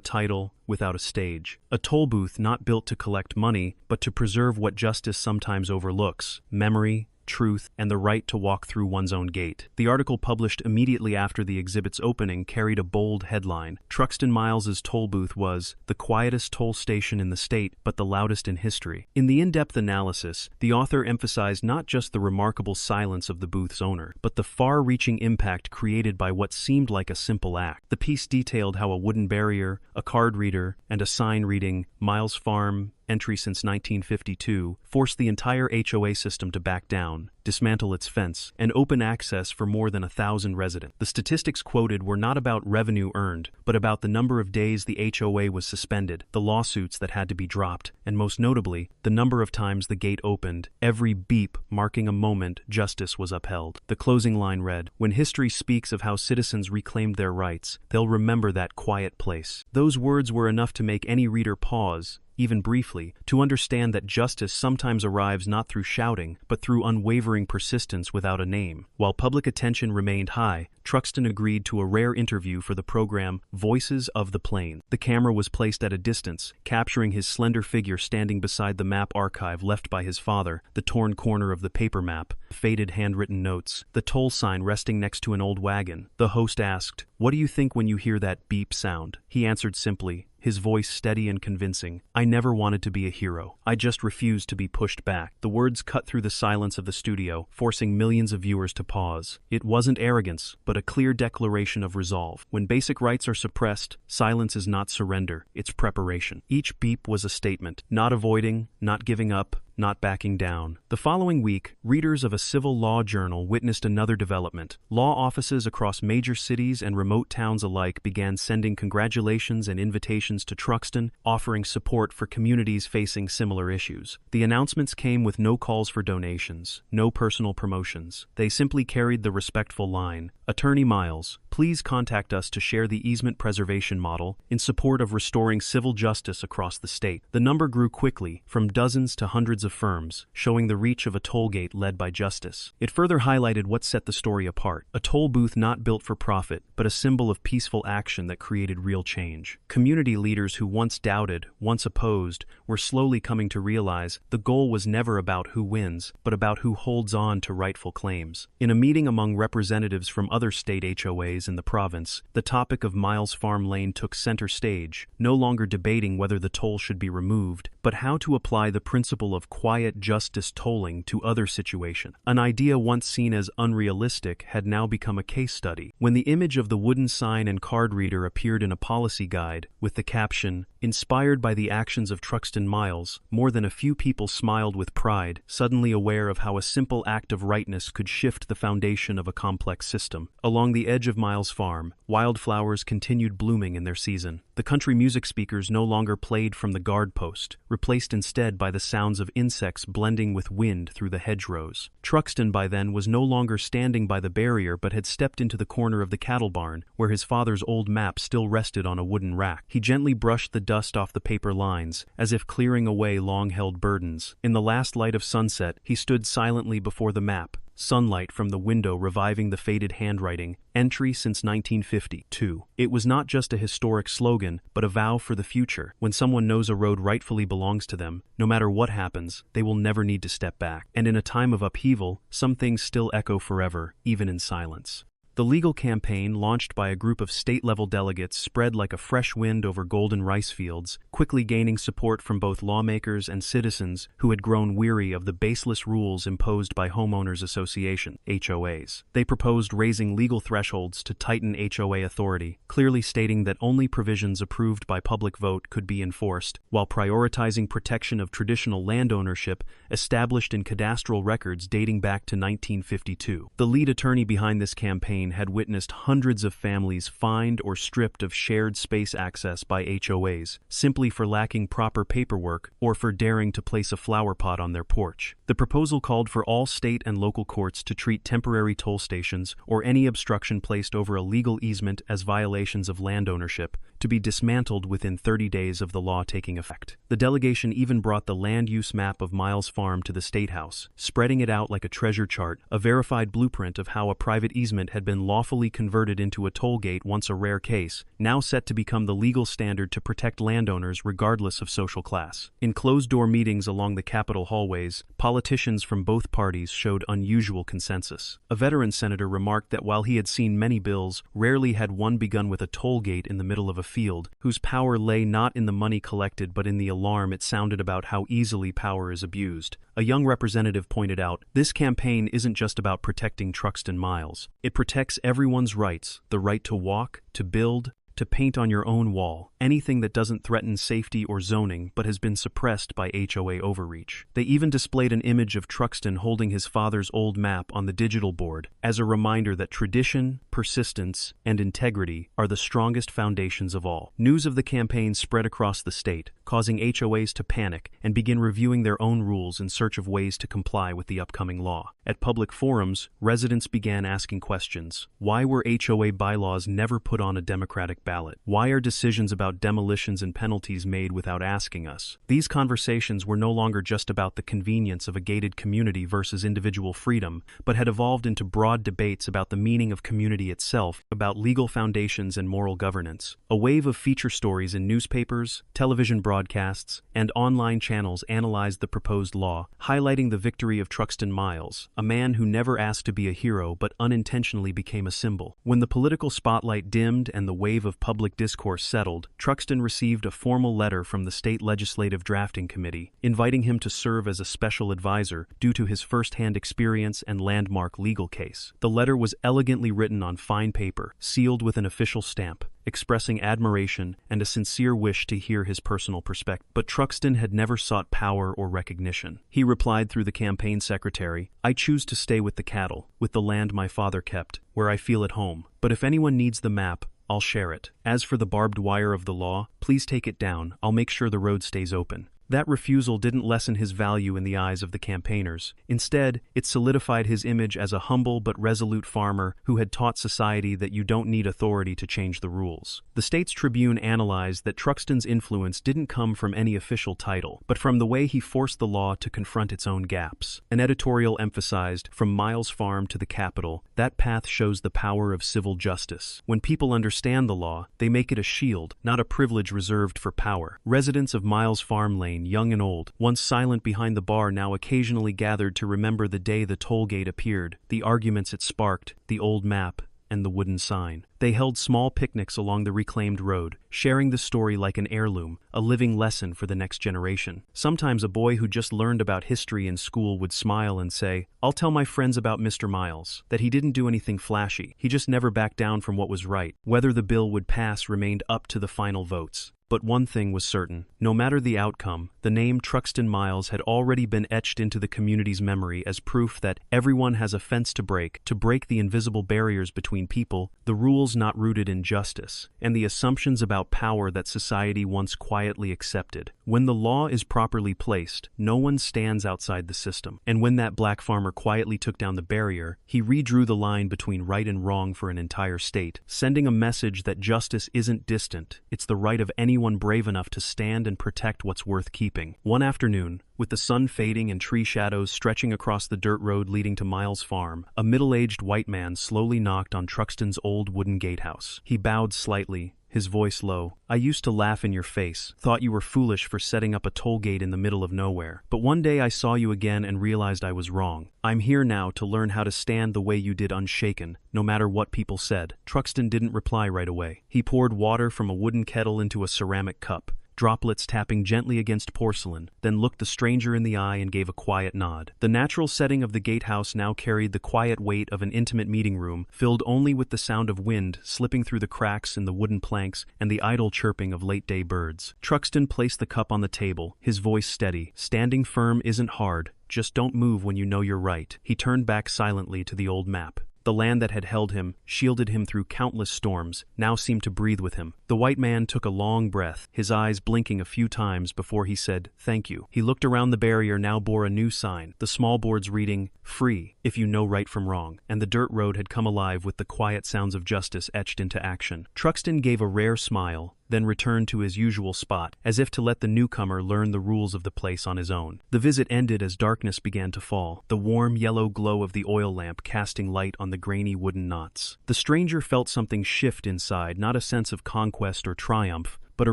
title, without a stage. A toll booth not built to collect money, but to preserve what justice sometimes overlooks: memory, truth, and the right to walk through one's own gate. The article published immediately after the exhibit's opening carried a bold headline. Truxton Miles's toll booth was the quietest toll station in the state, but the loudest in history. In the in-depth analysis, the author emphasized not just the remarkable silence of the booth's owner, but the far-reaching impact created by what seemed like a simple act. The piece detailed how a wooden barrier, a card reader, and a sign reading "Miles Farm, entry since 1952, forced the entire HOA system to back down, dismantle its fence, and open access for more than 1,000 residents. The statistics quoted were not about revenue earned, but about the number of days the HOA was suspended, the lawsuits that had to be dropped, and most notably, the number of times the gate opened, every beep marking a moment justice was upheld. The closing line read, "When history speaks of how citizens reclaimed their rights, they'll remember that quiet place." Those words were enough to make any reader pause, even briefly, to understand that justice sometimes arrives not through shouting, but through unwavering persistence without a name. While public attention remained high, Truxton agreed to a rare interview for the program Voices of the Plain. The camera was placed at a distance, capturing his slender figure standing beside the map archive left by his father, the torn corner of the paper map, faded handwritten notes, the toll sign resting next to an old wagon. The host asked, "What do you think when you hear that beep sound?" He answered simply, his voice steady and convincing, "I never wanted to be a hero. I just refused to be pushed back." The words cut through the silence of the studio, forcing millions of viewers to pause. It wasn't arrogance, but a clear declaration of resolve. When basic rights are suppressed, silence is not surrender, it's preparation. Each beep was a statement, not avoiding, not giving up, not backing down. The following week, readers of a civil law journal witnessed another development. Law offices across major cities and remote towns alike began sending congratulations and invitations to Truxton, offering support for communities facing similar issues. The announcements came with no calls for donations, no personal promotions. They simply carried the respectful line, "Attorney Miles, please contact us to share the easement preservation model in support of restoring civil justice across the state." The number grew quickly, from dozens to hundreds of firms, showing the reach of a toll gate led by justice. It further highlighted what set the story apart: a toll booth not built for profit, but a symbol of peaceful action that created real change. Community leaders who once doubted, once opposed, were slowly coming to realize the goal was never about who wins, but about who holds on to rightful claims. In a meeting among representatives from other state HOAs in the province, the topic of Miles Farm Lane took center stage, no longer debating whether the toll should be removed, but how to apply the principle of quiet justice tolling to other situations. An idea once seen as unrealistic had now become a case study. When the image of the wooden sign and card reader appeared in a policy guide, with the caption, "Inspired by the actions of Truxton Miles," more than a few people smiled with pride, suddenly aware of how a simple act of rightness could shift the foundation of a complex system. Along the edge of Miles Farm, wildflowers continued blooming in their season. The country music speakers no longer played from the guard post, replaced instead by the sounds of insects blending with wind through the hedgerows. Truxton by then was no longer standing by the barrier but had stepped into the corner of the cattle barn, where his father's old map still rested on a wooden rack. He gently brushed the dust off the paper lines, as if clearing away long-held burdens. In the last light of sunset, he stood silently before the map, sunlight from the window reviving the faded handwriting, "Entry since 1952." It was not just a historic slogan, but a vow for the future. When someone knows a road rightfully belongs to them, no matter what happens, they will never need to step back. And in a time of upheaval, some things still echo forever, even in silence. The legal campaign, launched by a group of state-level delegates, spread like a fresh wind over golden rice fields, quickly gaining support from both lawmakers and citizens who had grown weary of the baseless rules imposed by homeowners associations, HOAs. They proposed raising legal thresholds to tighten HOA authority, clearly stating that only provisions approved by public vote could be enforced, while prioritizing protection of traditional land ownership established in cadastral records dating back to 1952. The lead attorney behind this campaign had witnessed hundreds of families fined or stripped of shared space access by HOAs, simply for lacking proper paperwork or for daring to place a flower pot on their porch. The proposal called for all state and local courts to treat temporary toll stations or any obstruction placed over a legal easement as violations of land ownership to be dismantled within 30 days of the law taking effect. The delegation even brought the land use map of Miles Farm to the State House, spreading it out like a treasure chart, a verified blueprint of how a private easement had been been lawfully converted into a toll gate, once a rare case, now set to become the legal standard to protect landowners regardless of social class. In closed-door meetings along the Capitol hallways, politicians from both parties showed unusual consensus. A veteran senator remarked that while he had seen many bills, rarely had one begun with a toll gate in the middle of a field, whose power lay not in the money collected but in the alarm it sounded about how easily power is abused. A young representative pointed out, "This campaign isn't just about protecting Truxton Miles. It protects everyone's rights, the right to walk, to build, to paint on your own wall, anything that doesn't threaten safety or zoning but has been suppressed by HOA overreach." They even displayed an image of Truxton holding his father's old map on the digital board, as a reminder that tradition, persistence, and integrity are the strongest foundations of all. News of the campaign spread across the state, causing HOAs to panic and begin reviewing their own rules in search of ways to comply with the upcoming law. At public forums, residents began asking questions. Why were HOA bylaws never put on a democratic ballot? Why are decisions about demolitions and penalties made without asking us? These conversations were no longer just about the convenience of a gated community versus individual freedom, but had evolved into broad debates about the meaning of community itself, about legal foundations and moral governance. A wave of feature stories in newspapers, television broadcasts, and online channels analyzed the proposed law, highlighting the victory of Truxton Miles, a man who never asked to be a hero but unintentionally became a symbol. When the political spotlight dimmed and the wave of public discourse settled, Truxton received a formal letter from the state legislative drafting committee, inviting him to serve as a special advisor due to his first-hand experience and landmark legal case. The letter was elegantly written on fine paper, sealed with an official stamp, expressing admiration and a sincere wish to hear his personal perspective. But Truxton had never sought power or recognition. He replied through the campaign secretary, "I choose to stay with the cattle, with the land my father kept, where I feel at home. But if anyone needs the map, I'll share it. As for the barbed wire of the law, please take it down. I'll make sure the road stays open." That refusal didn't lessen his value in the eyes of the campaigners. Instead, it solidified his image as a humble but resolute farmer who had taught society that you don't need authority to change the rules. The State's Tribune analyzed that Truxton's influence didn't come from any official title, but from the way he forced the law to confront its own gaps. An editorial emphasized, "From Miles Farm to the Capitol, that path shows the power of civil justice. When people understand the law, they make it a shield, not a privilege reserved for power." Residents of Miles Farm Lane, young and old, once silent behind the bar, now occasionally gathered to remember the day the toll gate appeared, the arguments it sparked, the old map, and the wooden sign. They held small picnics along the reclaimed road, sharing the story like an heirloom, a living lesson for the next generation. Sometimes a boy who just learned about history in school would smile and say, "I'll tell my friends about Mr. Miles, that he didn't do anything flashy, he just never backed down from what was right." Whether the bill would pass remained up to the final votes. But one thing was certain. No matter the outcome, the name Truxton Miles had already been etched into the community's memory as proof that everyone has a fence to break the invisible barriers between people, the rules not rooted in justice, and the assumptions about power that society once quietly accepted. When the law is properly placed, no one stands outside the system. And when that black farmer quietly took down the barrier, he redrew the line between right and wrong for an entire state, sending a message that justice isn't distant, it's the right of anyone brave enough to stand and protect what's worth keeping. One afternoon, with the sun fading and tree shadows stretching across the dirt road leading to Miles Farm, a middle-aged white man slowly knocked on Truxton's old wooden gatehouse. He bowed slightly, his voice low. "I used to laugh in your face, thought you were foolish for setting up a toll gate in the middle of nowhere. But one day I saw you again and realized I was wrong. I'm here now to learn how to stand the way you did, unshaken, no matter what people said." Truxton didn't reply right away. He poured water from a wooden kettle into a ceramic cup, droplets tapping gently against porcelain, then looked the stranger in the eye and gave a quiet nod. The natural setting of the gatehouse now carried the quiet weight of an intimate meeting room, filled only with the sound of wind slipping through the cracks in the wooden planks and the idle chirping of late-day birds. Truxton placed the cup on the table, his voice steady. "Standing firm isn't hard, just don't move when you know you're right." He turned back silently to the old map. The land that had held him, shielded him through countless storms, now seemed to breathe with him. The white man took a long breath, his eyes blinking a few times before he said, "Thank you." He looked around. The barrier now bore a new sign, the small boards reading, "Free." if you know right from wrong, and the dirt road had come alive with the quiet sounds of justice etched into action. Truxton gave a rare smile, then returned to his usual spot, as if to let the newcomer learn the rules of the place on his own. The visit ended as darkness began to fall, the warm yellow glow of the oil lamp casting light on the grainy wooden knots. The stranger felt something shift inside, not a sense of conquest or triumph, but a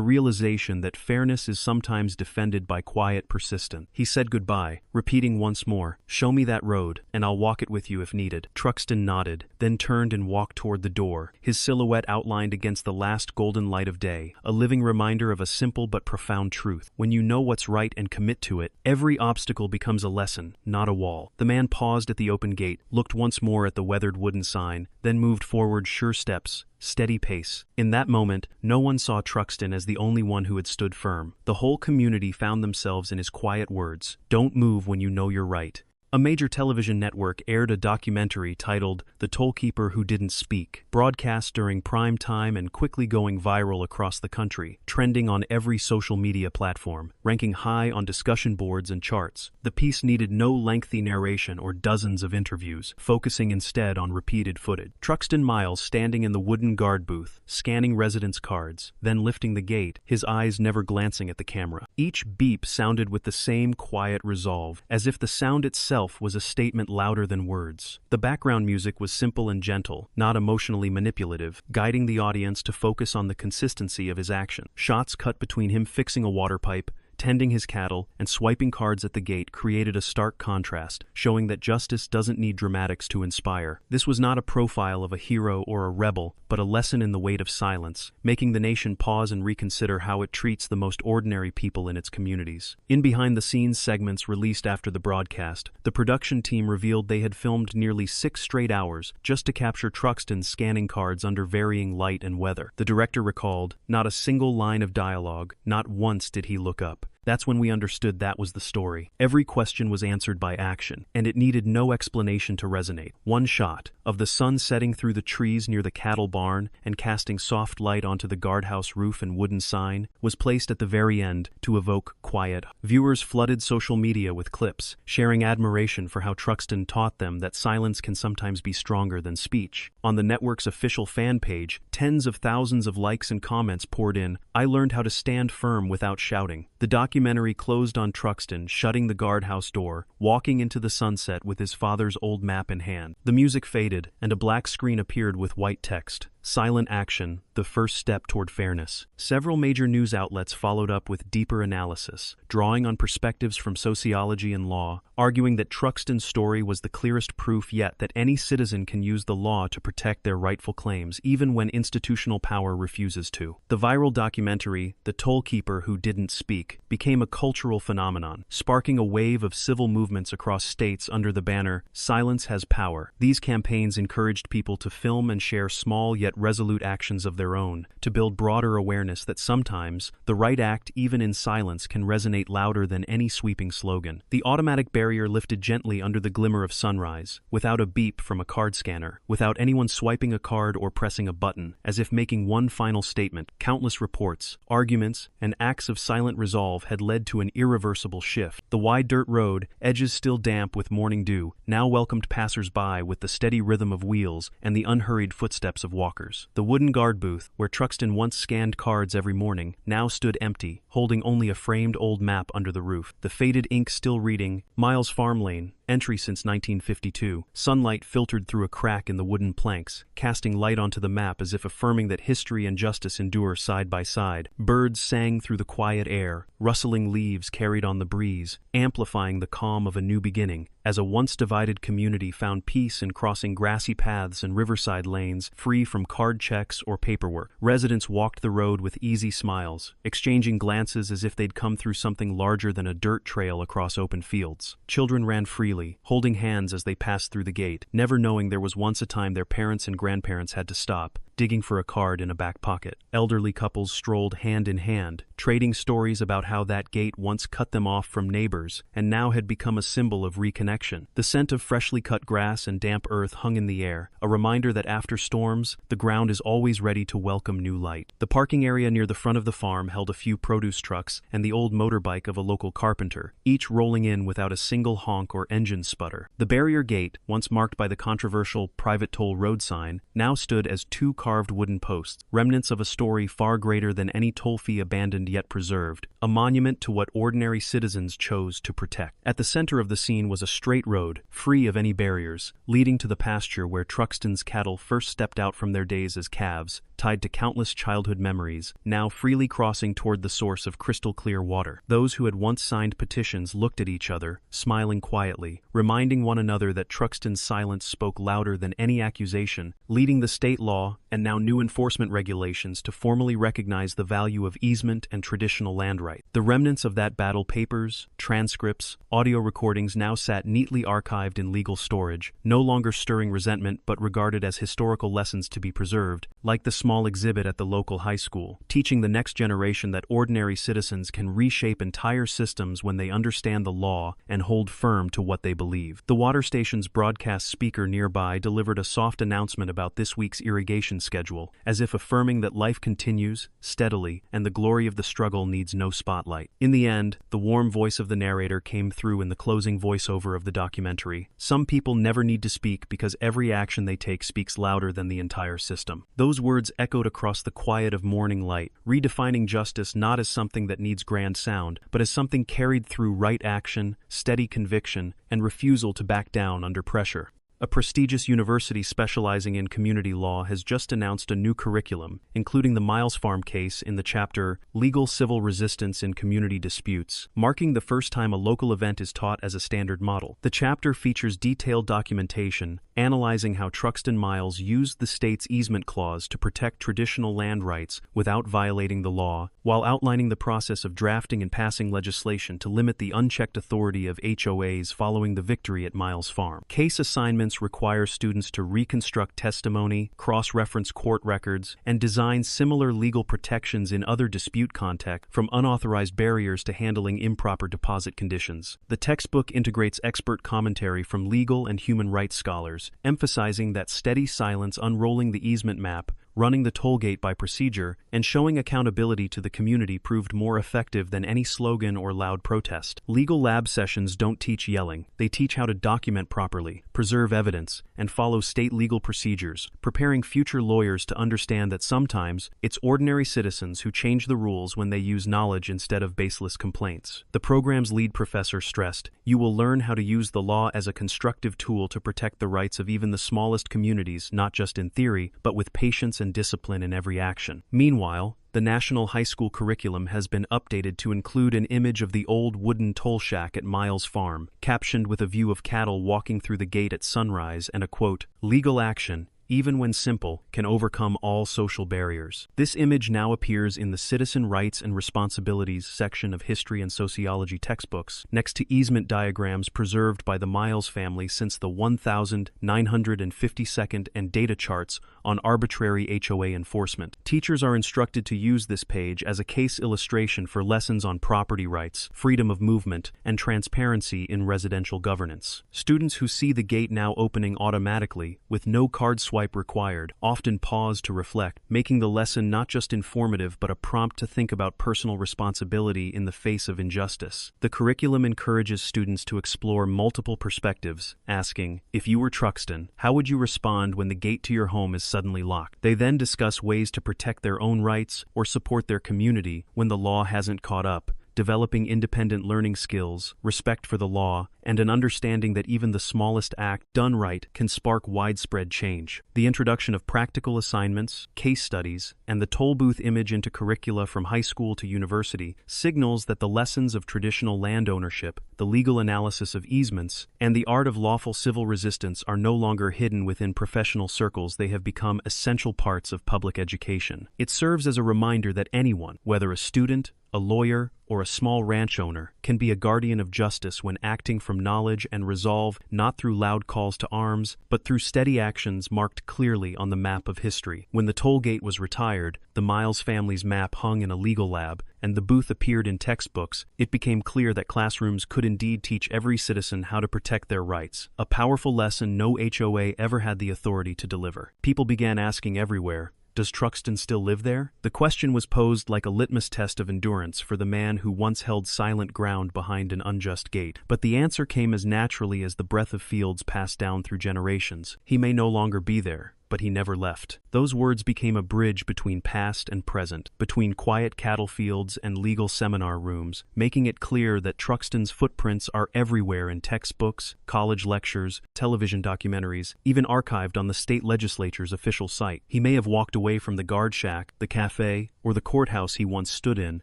realization that fairness is sometimes defended by quiet persistence. He said goodbye, repeating once more, "Show me that road, and I'll walk it with you if needed." Truxton nodded, then turned and walked toward the door, his silhouette outlined against the last golden light of day, a living reminder of a simple but profound truth. When you know what's right and commit to it, every obstacle becomes a lesson, not a wall. The man paused at the open gate, looked once more at the weathered wooden sign, then moved forward sure steps, steady pace. In that moment, no one saw Truxton as the only one who had stood firm. The whole community found themselves in his quiet words, "Don't move when you know you're right." A major television network aired a documentary titled The Tollkeeper Who Didn't Speak, broadcast during prime time and quickly going viral across the country, trending on every social media platform, ranking high on discussion boards and charts. The piece needed no lengthy narration or dozens of interviews, focusing instead on repeated footage. Truxton Miles standing in the wooden guard booth, scanning residents' cards, then lifting the gate, his eyes never glancing at the camera. Each beep sounded with the same quiet resolve, as if the sound itself was a statement louder than words. The background music was simple and gentle, not emotionally manipulative, guiding the audience to focus on the consistency of his action. Shots cut between him fixing a water pipe, tending his cattle, and swiping cards at the gate created a stark contrast, showing that justice doesn't need dramatics to inspire. This was not a profile of a hero or a rebel, but a lesson in the weight of silence, making the nation pause and reconsider how it treats the most ordinary people in its communities. In behind-the-scenes segments released after the broadcast, the production team revealed they had filmed nearly 6 straight hours just to capture Truxton scanning cards under varying light and weather. The director recalled, "Not a single line of dialogue, not once did he look up." That's when we understood that was the story. Every question was answered by action, and it needed no explanation to resonate. One shot, of the sun setting through the trees near the cattle barn and casting soft light onto the guardhouse roof and wooden sign, was placed at the very end to evoke quiet. Viewers flooded social media with clips, sharing admiration for how Truxton taught them that silence can sometimes be stronger than speech. On the network's official fan page, tens of thousands of likes and comments poured in, "I learned how to stand firm without shouting." The documentary closed on Truxton shutting the guardhouse door, walking into the sunset with his father's old map in hand. The music faded, and a black screen appeared with white text. Silent action, the first step toward fairness. Several major news outlets followed up with deeper analysis, drawing on perspectives from sociology and law, arguing that Truxton's story was the clearest proof yet that any citizen can use the law to protect their rightful claims, even when institutional power refuses to. The viral documentary, The Tollkeeper Who Didn't Speak, became a cultural phenomenon, sparking a wave of civil movements across states under the banner, "Silence has power." These campaigns encouraged people to film and share small yet resolute actions of their own, to build broader awareness that sometimes, the right act even in silence can resonate louder than any sweeping slogan. The automatic barrier lifted gently under the glimmer of sunrise, without a beep from a card scanner, without anyone swiping a card or pressing a button, as if making one final statement. Countless reports, arguments, and acts of silent resolve had led to an irreversible shift. The wide dirt road, edges still damp with morning dew, now welcomed passers-by with the steady rhythm of wheels and the unhurried footsteps of walkers. The wooden guard booth, where Truxton once scanned cards every morning, now stood empty, holding only a framed old map under the roof. The faded ink still reading, "Miles Farm Lane, entry since 1952. Sunlight filtered through a crack in the wooden planks, casting light onto the map as if affirming that history and justice endure side by side. Birds sang through the quiet air, rustling leaves carried on the breeze, amplifying the calm of a new beginning, as a once divided community found peace in crossing grassy paths and riverside lanes, free from card checks or paperwork. Residents walked the road with easy smiles, exchanging glances as if they'd come through something larger than a dirt trail across open fields. Children ran freely, holding hands as they passed through the gate, never knowing there was once a time their parents and grandparents had to stop. digging for a card in a back pocket. Elderly couples strolled hand in hand, trading stories about how that gate once cut them off from neighbors and now had become a symbol of reconnection. The scent of freshly cut grass and damp earth hung in the air, a reminder that after storms, the ground is always ready to welcome new light. The parking area near the front of the farm held a few produce trucks and the old motorbike of a local carpenter, each rolling in without a single honk or engine sputter. The barrier gate, once marked by the controversial private toll road sign, now stood as two carved wooden posts, remnants of a story far greater than any toll fee abandoned yet preserved, a monument to what ordinary citizens chose to protect. At the center of the scene was a straight road, free of any barriers, leading to the pasture where Truxton's cattle first stepped out from their days as calves, tied to countless childhood memories, now freely crossing toward the source of crystal-clear water. Those who had once signed petitions looked at each other, smiling quietly, reminding one another that Truxton's silence spoke louder than any accusation, leading the state law and now new enforcement regulations to formally recognize the value of easement and traditional land right. The remnants of that battle, papers, transcripts, audio recordings, now sat neatly archived in legal storage, no longer stirring resentment but regarded as historical lessons to be preserved, like the small exhibit at the local high school, teaching the next generation that ordinary citizens can reshape entire systems when they understand the law and hold firm to what they believe. The water station's broadcast speaker nearby delivered a soft announcement about this week's irrigation schedule, as if affirming that life continues, steadily, and the glory of the struggle needs no spotlight. In the end, the warm voice of the narrator came through in the closing voiceover of the documentary. Some people never need to speak because every action they take speaks louder than the entire system. Those words echoed across the quiet of morning light, redefining justice not as something that needs grand sound, but as something carried through right action, steady conviction, and refusal to back down under pressure. A prestigious university specializing in community law has just announced a new curriculum, including the Miles Farm case in the chapter Legal Civil Resistance in Community Disputes, marking the first time a local event is taught as a standard model. The chapter features detailed documentation, analyzing how Truxton Miles used the state's easement clause to protect traditional land rights without violating the law, while outlining the process of drafting and passing legislation to limit the unchecked authority of HOAs following the victory at Miles Farm. Case assignments require students to reconstruct testimony, cross-reference court records, and design similar legal protections in other dispute contexts, from unauthorized barriers to handling improper deposit conditions. The textbook integrates expert commentary from legal and human rights scholars, emphasizing that steady silence unrolling the easement map, running the toll gate by procedure, and showing accountability to the community proved more effective than any slogan or loud protest. Legal lab sessions don't teach yelling. They teach how to document properly, preserve evidence, and follow state legal procedures, preparing future lawyers to understand that sometimes it's ordinary citizens who change the rules when they use knowledge instead of baseless complaints. The program's lead professor stressed, "You will learn how to use the law as a constructive tool to protect the rights of even the smallest communities, not just in theory, but with patience and discipline in every action." Meanwhile, the national high school curriculum has been updated to include an image of the old wooden toll shack at Miles Farm, captioned with a view of cattle walking through the gate at sunrise and a quote, "Legal action, even when simple, can overcome all social barriers." This image now appears in the Citizen Rights and Responsibilities section of history and sociology textbooks, next to easement diagrams preserved by the Miles family since the 1952 and data charts on arbitrary HOA enforcement. Teachers are instructed to use this page as a case illustration for lessons on property rights, freedom of movement, and transparency in residential governance. Students who see the gate now opening automatically, with no card swipe required, often pause to reflect, making the lesson not just informative but a prompt to think about personal responsibility in the face of injustice. The curriculum encourages students to explore multiple perspectives, asking, "If you were Truxton, how would you respond when the gate to your home is suddenly locked?" They then discuss ways to protect their own rights or support their community when the law hasn't caught up, developing independent learning skills, respect for the law, and an understanding that even the smallest act, done right, can spark widespread change. The introduction of practical assignments, case studies, and the toll booth image into curricula from high school to university signals that the lessons of traditional land ownership, the legal analysis of easements, and the art of lawful civil resistance are no longer hidden within professional circles. They have become essential parts of public education. It serves as a reminder that anyone, whether a student, a lawyer, or a small ranch owner, can be a guardian of justice when acting from from knowledge and resolve, not through loud calls to arms, but through steady actions marked clearly on the map of history. When the toll gate was retired, the Miles family's map hung in a legal lab, and the booth appeared in textbooks, it became clear that classrooms could indeed teach every citizen how to protect their rights, a powerful lesson no HOA ever had the authority to deliver. People began asking everywhere, does Truxton still live there? The question was posed like a litmus test of endurance for the man who once held silent ground behind an unjust gate. But the answer came as naturally as the breath of fields passed down through generations. He may no longer be there, but he never left. Those words became a bridge between past and present, between quiet cattle fields and legal seminar rooms, making it clear that Truxton's footprints are everywhere in textbooks, college lectures, television documentaries, even archived on the state legislature's official site. He may have walked away from the guard shack, the cafe, or the courthouse he once stood in,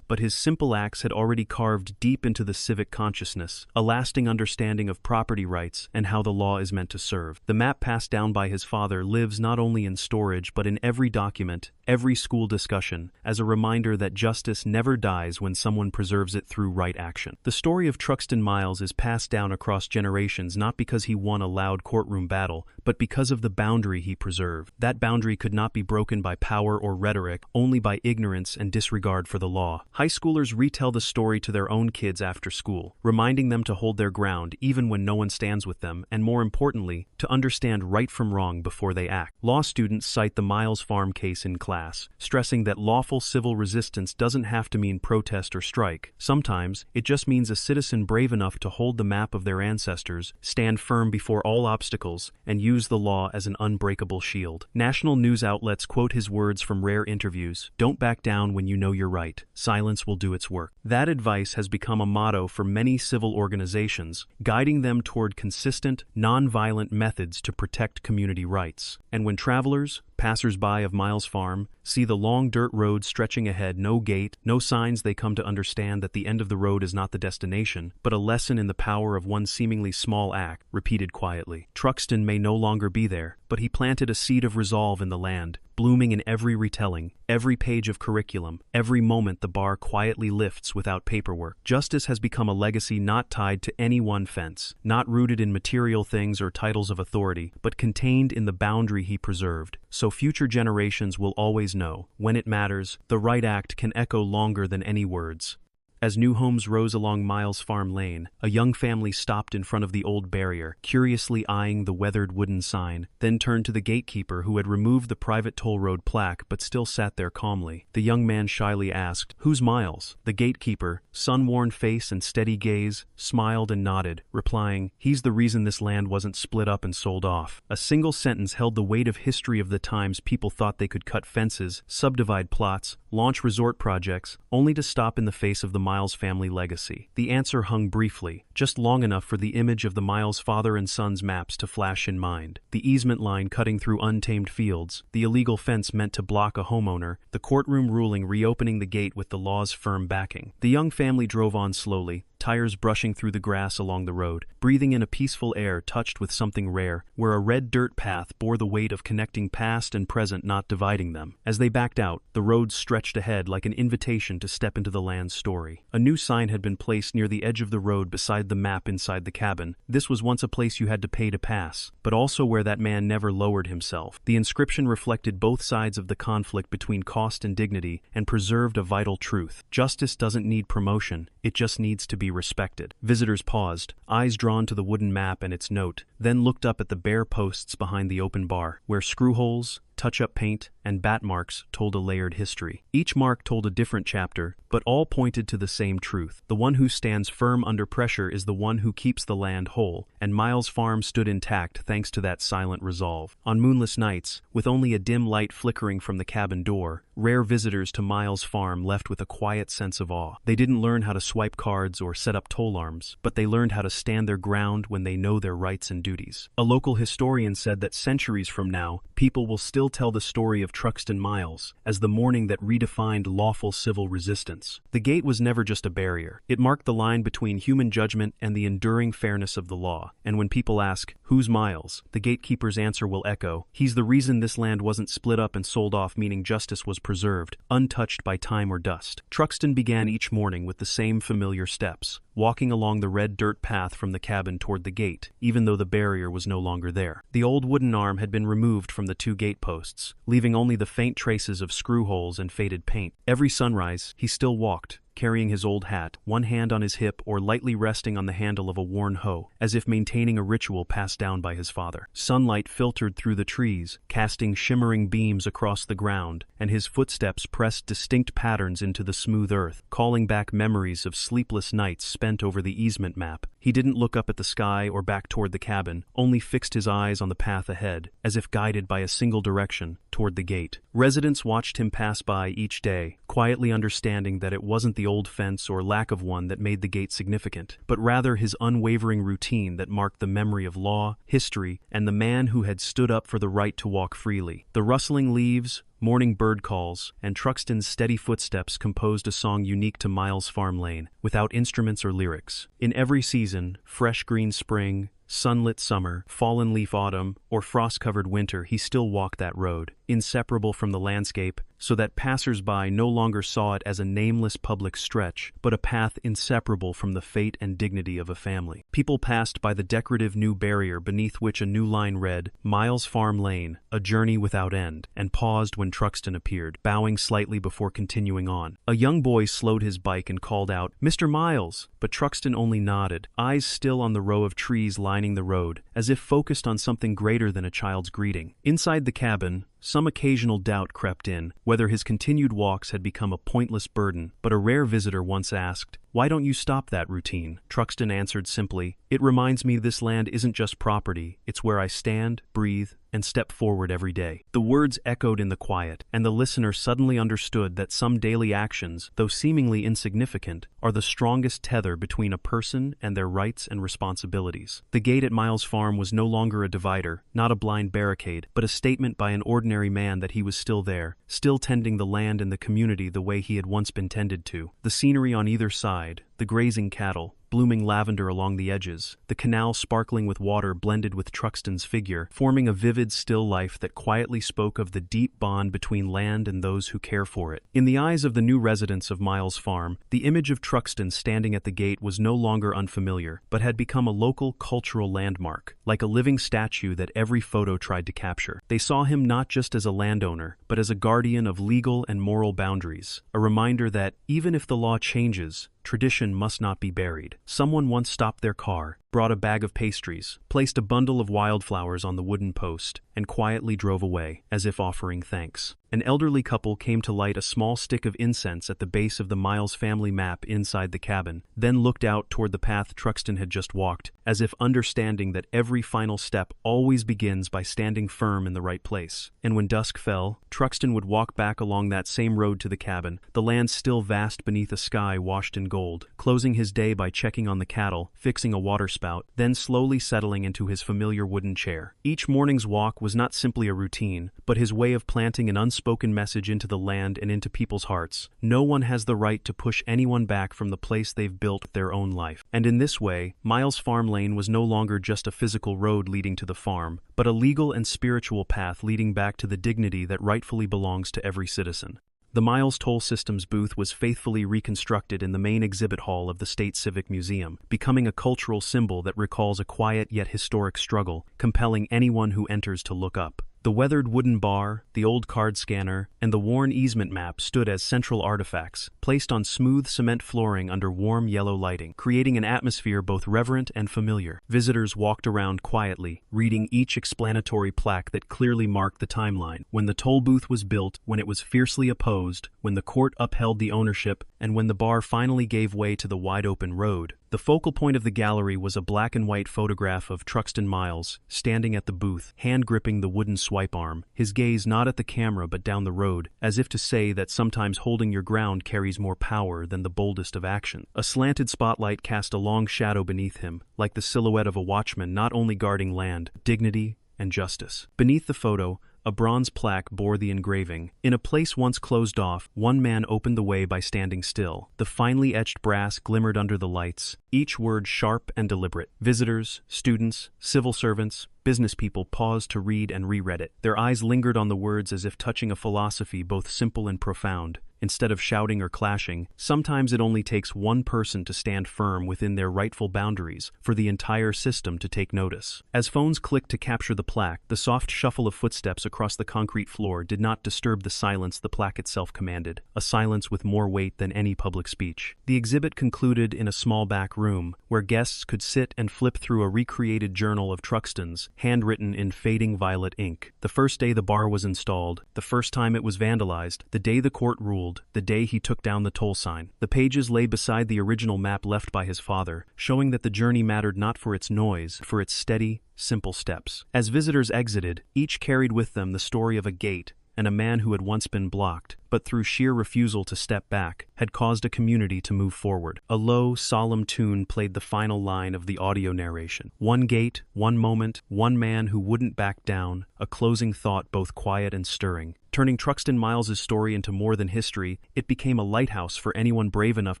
but his simple acts had already carved deep into the civic consciousness, a lasting understanding of property rights and how the law is meant to serve. The map passed down by his father lives not only in storage but in every document, every school discussion, as a reminder that justice never dies when someone preserves it through right action. The story of Truxton Miles is passed down across generations not because he won a loud courtroom battle, but because of the boundary he preserved. That boundary could not be broken by power or rhetoric, only by ignorance and disregard for the law. High schoolers retell the story to their own kids after school, reminding them to hold their ground even when no one stands with them, and more importantly, to understand right from wrong before they act. Law students cite the Miles Farm case in class, stressing that lawful civil resistance doesn't have to mean protest or strike. Sometimes, it just means a citizen brave enough to hold the map of their ancestors, stand firm before all obstacles, and use the law as an unbreakable shield. National news outlets quote his words from rare interviews: "Don't back down when you know you're right. Silence will do its work." That advice has become a motto for many civil organizations, guiding them toward consistent, non-violent methods to protect community rights. And when travelers, passers-by of Miles Farm, see the long dirt road stretching ahead, no gate, no signs, they come to understand that the end of the road is not the destination, but a lesson in the power of one seemingly small act, repeated quietly. Truxton may no longer be there, but he planted a seed of resolve in the land, blooming in every retelling, every page of curriculum, every moment the bar quietly lifts without paperwork. Justice has become a legacy not tied to any one fence, not rooted in material things or titles of authority, but contained in the boundary he preserved. So future generations will always know, when it matters, the right act can echo longer than any words. As new homes rose along Miles Farm Lane, a young family stopped in front of the old barrier, curiously eyeing the weathered wooden sign, then turned to the gatekeeper who had removed the private toll road plaque but still sat there calmly. The young man shyly asked, "Who's Miles?" The gatekeeper, sun-worn face and steady gaze, smiled and nodded, replying, "He's the reason this land wasn't split up and sold off." A single sentence held the weight of history of the times people thought they could cut fences, subdivide plots, launch resort projects, only to stop in the face of the Miles family legacy. The answer hung briefly, just long enough for the image of the Miles father and son's maps to flash in mind. The easement line cutting through untamed fields, the illegal fence meant to block a homeowner, the courtroom ruling reopening the gate with the law's firm backing. The young family drove on slowly, tires brushing through the grass along the road, breathing in a peaceful air touched with something rare, where a red dirt path bore the weight of connecting past and present, not dividing them. As they backed out, the road stretched ahead like an invitation to step into the land's story. A new sign had been placed near the edge of the road beside the map inside the cabin. This was once a place you had to pay to pass, but also where that man never lowered himself. The inscription reflected both sides of the conflict between cost and dignity and preserved a vital truth. Justice doesn't need promotion, it just needs to be respected. Visitors paused, eyes drawn to the wooden map and its note, then looked up at the bare posts behind the open bar, where screw holes, touch-up paint, and bat marks told a layered history. Each mark told a different chapter, but all pointed to the same truth. The one who stands firm under pressure is the one who keeps the land whole, and Miles Farm stood intact thanks to that silent resolve. On moonless nights, with only a dim light flickering from the cabin door, rare visitors to Miles Farm left with a quiet sense of awe. They didn't learn how to swipe cards or set up toll arms, but they learned how to stand their ground when they know their rights and duties. A local historian said that centuries from now, people will still still tell the story of Truxton Miles as the morning that redefined lawful civil resistance. The gate was never just a barrier. It marked the line between human judgment and the enduring fairness of the law. And when people ask, "Who's Miles?" the gatekeeper's answer will echo, "He's the reason this land wasn't split up and sold off, meaning justice was preserved, untouched by time or dust." Truxton began each morning with the same familiar steps, walking along the red dirt path from the cabin toward the gate, even though the barrier was no longer there. The old wooden arm had been removed from the two gateposts, leaving only the faint traces of screw holes and faded paint. Every sunrise, he still walked, carrying his old hat, one hand on his hip or lightly resting on the handle of a worn hoe, as if maintaining a ritual passed down by his father. Sunlight filtered through the trees, casting shimmering beams across the ground, and his footsteps pressed distinct patterns into the smooth earth, calling back memories of sleepless nights spent over the easement map. He didn't look up at the sky or back toward the cabin, only fixed his eyes on the path ahead, as if guided by a single direction, toward the gate. Residents watched him pass by each day, quietly understanding that it wasn't the old fence or lack of one that made the gate significant, but rather his unwavering routine that marked the memory of law, history, and the man who had stood up for the right to walk freely. The rustling leaves, morning bird calls, and Truxton's steady footsteps composed a song unique to Miles Farm Lane, without instruments or lyrics. In every season, fresh green spring, sunlit summer, fallen leaf autumn, or frost-covered winter, he still walked that road, inseparable from the landscape, so that passers-by no longer saw it as a nameless public stretch, but a path inseparable from the fate and dignity of a family. People passed by the decorative new barrier beneath which a new line read, "Miles Farm Lane, a journey without end," and paused when Truxton appeared, bowing slightly before continuing on. A young boy slowed his bike and called out, "Mr. Miles," but Truxton only nodded, eyes still on the row of trees lining the road, as if focused on something greater than a child's greeting. Inside the cabin, some occasional doubt crept in, whether his continued walks had become a pointless burden, but a rare visitor once asked, "Why don't you stop that routine?" Truxton answered simply, "It reminds me this land isn't just property, it's where I stand, breathe, and step forward every day." The words echoed in the quiet, and the listener suddenly understood that some daily actions, though seemingly insignificant, are the strongest tether between a person and their rights and responsibilities. The gate at Miles Farm was no longer a divider, not a blind barricade, but a statement by an ordinary man that he was still there, still tending the land and the community the way he had once been tended to. The scenery on either side, the grazing cattle, blooming lavender along the edges, the canal sparkling with water blended with Truxton's figure, forming a vivid still life that quietly spoke of the deep bond between land and those who care for it. In the eyes of the new residents of Miles Farm, the image of Truxton standing at the gate was no longer unfamiliar, but had become a local cultural landmark, like a living statue that every photo tried to capture. They saw him not just as a landowner, but as a guardian of legal and moral boundaries, a reminder that, even if the law changes, tradition must not be buried. Someone once stopped their car, brought a bag of pastries, placed a bundle of wildflowers on the wooden post, and quietly drove away, as if offering thanks. An elderly couple came to light a small stick of incense at the base of the Miles family map inside the cabin, then looked out toward the path Truxton had just walked, as if understanding that every final step always begins by standing firm in the right place. And when dusk fell, Truxton would walk back along that same road to the cabin, the land still vast beneath a sky washed in gold, closing his day by checking on the cattle, fixing a water spout, then slowly settling into his familiar wooden chair. Each morning's walk was not simply a routine, but his way of planting an unspoken message into the land and into people's hearts. No one has the right to push anyone back from the place they've built their own life. And in this way, Miles Farm Lane was no longer just a physical road leading to the farm, but a legal and spiritual path leading back to the dignity that rightfully belongs to every citizen. The Miles Toll Systems booth was faithfully reconstructed in the main exhibit hall of the State Civic Museum, becoming a cultural symbol that recalls a quiet yet historic struggle, compelling anyone who enters to look up. The weathered wooden bar, the old card scanner, and the worn easement map stood as central artifacts, placed on smooth cement flooring under warm yellow lighting, creating an atmosphere both reverent and familiar. Visitors walked around quietly, reading each explanatory plaque that clearly marked the timeline: when the toll booth was built, when it was fiercely opposed, when the court upheld the ownership, and when the bar finally gave way to the wide-open road. The focal point of the gallery was a black and white photograph of Truxton Miles, standing at the booth, hand-gripping the wooden swipe arm, his gaze not at the camera but down the road, as if to say that sometimes holding your ground carries more power than the boldest of action. A slanted spotlight cast a long shadow beneath him, like the silhouette of a watchman not only guarding land, dignity, and justice. Beneath the photo, A bronze plaque bore the engraving. In a place once closed off, one man opened the way by standing still. The finely etched brass glimmered under the lights, each word sharp and deliberate. Visitors, students, civil servants, business people paused to read and reread it. Their eyes lingered on the words as if touching a philosophy both simple and profound. Instead of shouting or clashing, sometimes it only takes one person to stand firm within their rightful boundaries for the entire system to take notice. As phones clicked to capture the plaque, the soft shuffle of footsteps across the concrete floor did not disturb the silence the plaque itself commanded, a silence with more weight than any public speech. The exhibit concluded in a small back room, where guests could sit and flip through a recreated journal of Truxton's, handwritten in fading violet ink. The first day the bar was installed, the first time it was vandalized, the day the court ruled, the day he took down the toll sign. The pages lay beside the original map left by his father, showing that the journey mattered not for its noise, for its steady, simple steps. As visitors exited, each carried with them the story of a gate and a man who had once been blocked, but through sheer refusal to step back, had caused a community to move forward. A low, solemn tune played the final line of the audio narration. One gate, one moment, one man who wouldn't back down, a closing thought both quiet and stirring. Turning Truxton Miles' story into more than history, it became a lighthouse for anyone brave enough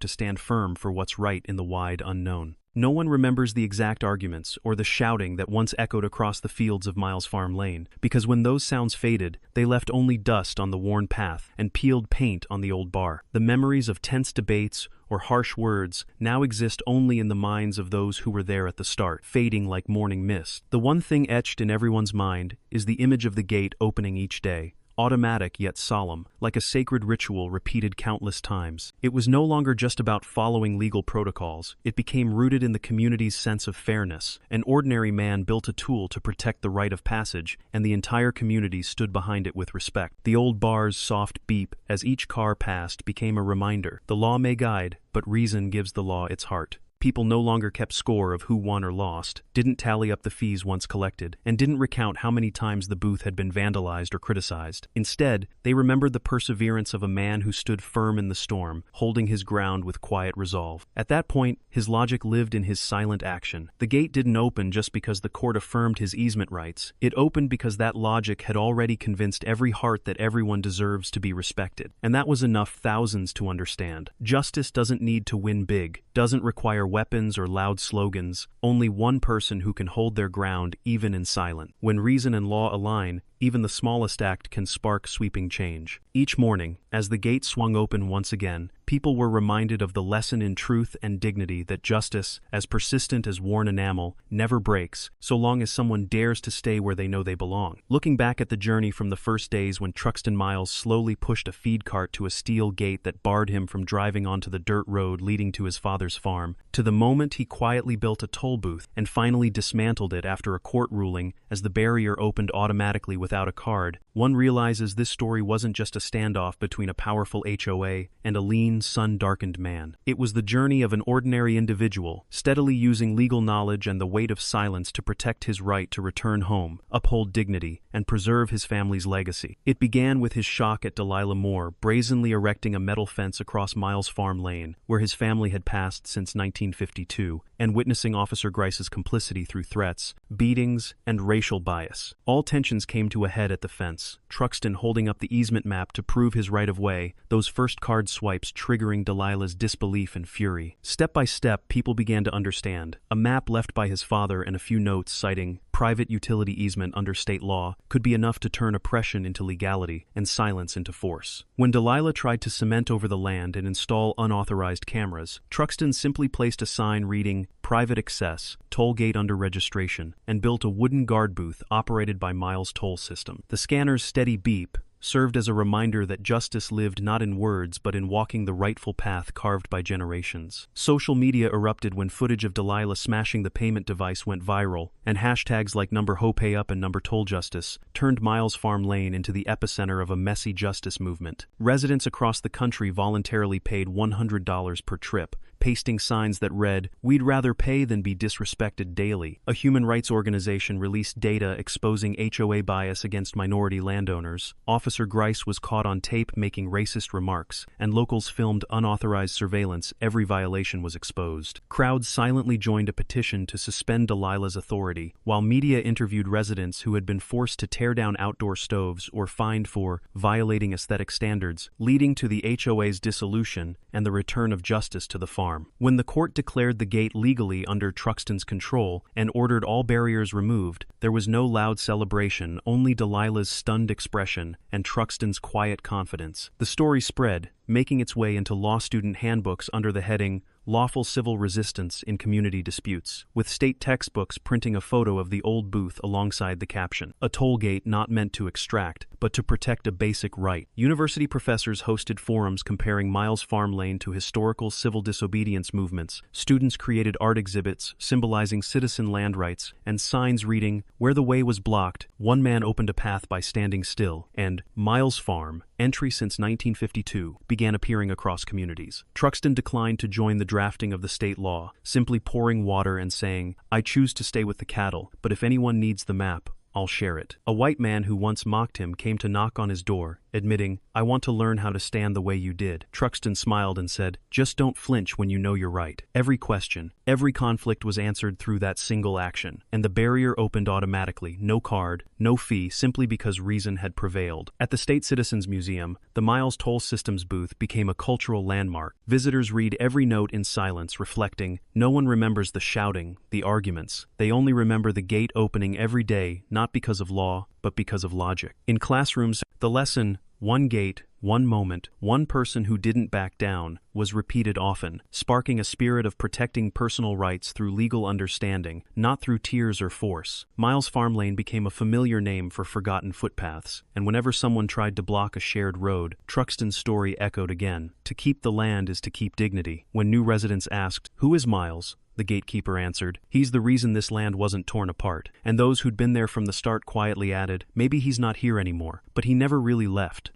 to stand firm for what's right in the wide unknown. No one remembers the exact arguments or the shouting that once echoed across the fields of Miles Farm Lane, because when those sounds faded, they left only dust on the worn path and peeled paint on the old bar. The memories of tense debates or harsh words now exist only in the minds of those who were there at the start, fading like morning mist. The one thing etched in everyone's mind is the image of the gate opening each day. Automatic yet solemn, like a sacred ritual repeated countless times. It was no longer just about following legal protocols. It became rooted in the community's sense of fairness. An ordinary man built a tool to protect the right of passage, and the entire community stood behind it with respect. The old bar's soft beep as each car passed became a reminder. The law may guide, but reason gives the law its heart. People no longer kept score of who won or lost, didn't tally up the fees once collected, and didn't recount how many times the booth had been vandalized or criticized. Instead, they remembered the perseverance of a man who stood firm in the storm, holding his ground with quiet resolve. At that point, his logic lived in his silent action. The gate didn't open just because the court affirmed his easement rights. It opened because that logic had already convinced every heart that everyone deserves to be respected. And that was enough thousands to understand. Justice doesn't need to win big, doesn't require weapons or loud slogans, only one person who can hold their ground even in silence. When reason and law align, even the smallest act can spark sweeping change. Each morning, as the gate swung open once again, people were reminded of the lesson in truth and dignity that justice, as persistent as worn enamel, never breaks, so long as someone dares to stay where they know they belong. Looking back at the journey from the first days when Truxton Miles slowly pushed a feed cart to a steel gate that barred him from driving onto the dirt road leading to his father's farm, to the moment he quietly built a toll booth and finally dismantled it after a court ruling as the barrier opened automatically without a card, one realizes this story wasn't just a standoff between a powerful HOA and a lean, sun-darkened man. It was the journey of an ordinary individual, steadily using legal knowledge and the weight of silence to protect his right to return home, uphold dignity, and preserve his family's legacy. It began with his shock at Delilah Moore brazenly erecting a metal fence across Miles Farm Lane, where his family had passed since 1952, and witnessing Officer Grice's complicity through threats, beatings, and racial bias. All tensions came to a head at the fence, Truxton holding up the easement map to prove his right-of-way, those first card swipes triggering Delilah's disbelief and fury. Step by step, people began to understand. A map left by his father and a few notes citing private utility easement under state law could be enough to turn oppression into legality and silence into force. When Delilah tried to cement over the land and install unauthorized cameras, Truxton simply placed a sign reading "Private Access, Toll Gate Under Registration," and built a wooden guard booth operated by Miles' toll system. The scanner's steady beep served as a reminder that justice lived not in words but in walking the rightful path carved by generations. Social media erupted when footage of Delilah smashing the payment device went viral, and hashtags like #HoPayUp and #TollJustice turned Miles Farm Lane into the epicenter of a messy justice movement. Residents across the country voluntarily paid $100 per trip pasting signs that read, "We'd rather pay than be disrespected daily." A human rights organization released data exposing HOA bias against minority landowners. Officer Grice was caught on tape making racist remarks, and locals filmed unauthorized surveillance. Every violation was exposed. Crowds silently joined a petition to suspend Delilah's authority, while media interviewed residents who had been forced to tear down outdoor stoves or fined for violating aesthetic standards, leading to the HOA's dissolution and the return of justice to the farm. When the court declared the gate legally under Truxton's control and ordered all barriers removed, there was no loud celebration, only Delilah's stunned expression and Truxton's quiet confidence. The story spread, making its way into law student handbooks under the heading Lawful Civil Resistance in Community Disputes, with state textbooks printing a photo of the old booth alongside the caption, "A toll gate not meant to extract, but to protect a basic right." University professors hosted forums comparing Miles Farm Lane to historical civil disobedience movements. Students created art exhibits symbolizing citizen land rights and signs reading, "Where the way was blocked, one man opened a path by standing still," and "Miles Farm, entry since 1952, began appearing across communities. Truxton declined to join the drafting of the state law, simply pouring water and saying, "I choose to stay with the cattle, but if anyone needs the map, I'll share it." A white man who once mocked him came to knock on his door, admitting, "I want to learn how to stand the way you did." Truxton smiled and said, "Just don't flinch when you know you're right." Every question, every conflict was answered through that single action, and the barrier opened automatically, no card, no fee, simply because reason had prevailed. At the State Citizens Museum, the Miles Toll Systems booth became a cultural landmark. Visitors read every note in silence, reflecting, no one remembers the shouting, the arguments. They only remember the gate opening every day, not because of law, but because of logic. In classrooms, the lesson, "One gate, one moment, one person who didn't back down," was repeated often, sparking a spirit of protecting personal rights through legal understanding, not through tears or force. Miles Farm Lane became a familiar name for forgotten footpaths, and whenever someone tried to block a shared road, Truxton's story echoed again. To keep the land is to keep dignity. When new residents asked, "Who is Miles?" the gatekeeper answered, "He's the reason this land wasn't torn apart." And those who'd been there from the start quietly added, "Maybe he's not here anymore, but he never really left."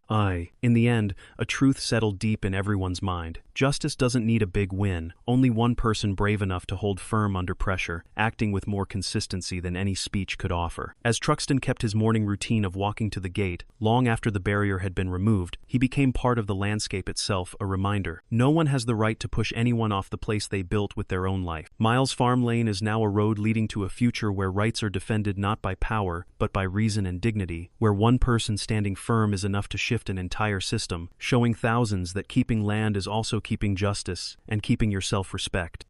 In the end, a truth settled deep in everyone's mind. Justice doesn't need a big win, only one person brave enough to hold firm under pressure, acting with more consistency than any speech could offer. As Truxton kept his morning routine of walking to the gate, long after the barrier had been removed, he became part of the landscape itself, a reminder. No one has the right to push anyone off the place they built with their own life. Miles Farm Lane is now a road leading to a future where rights are defended not by power, but by reason and dignity, where one person standing firm is enough to shift an entire system, showing thousands that keeping land is also keeping justice and keeping your self-respect.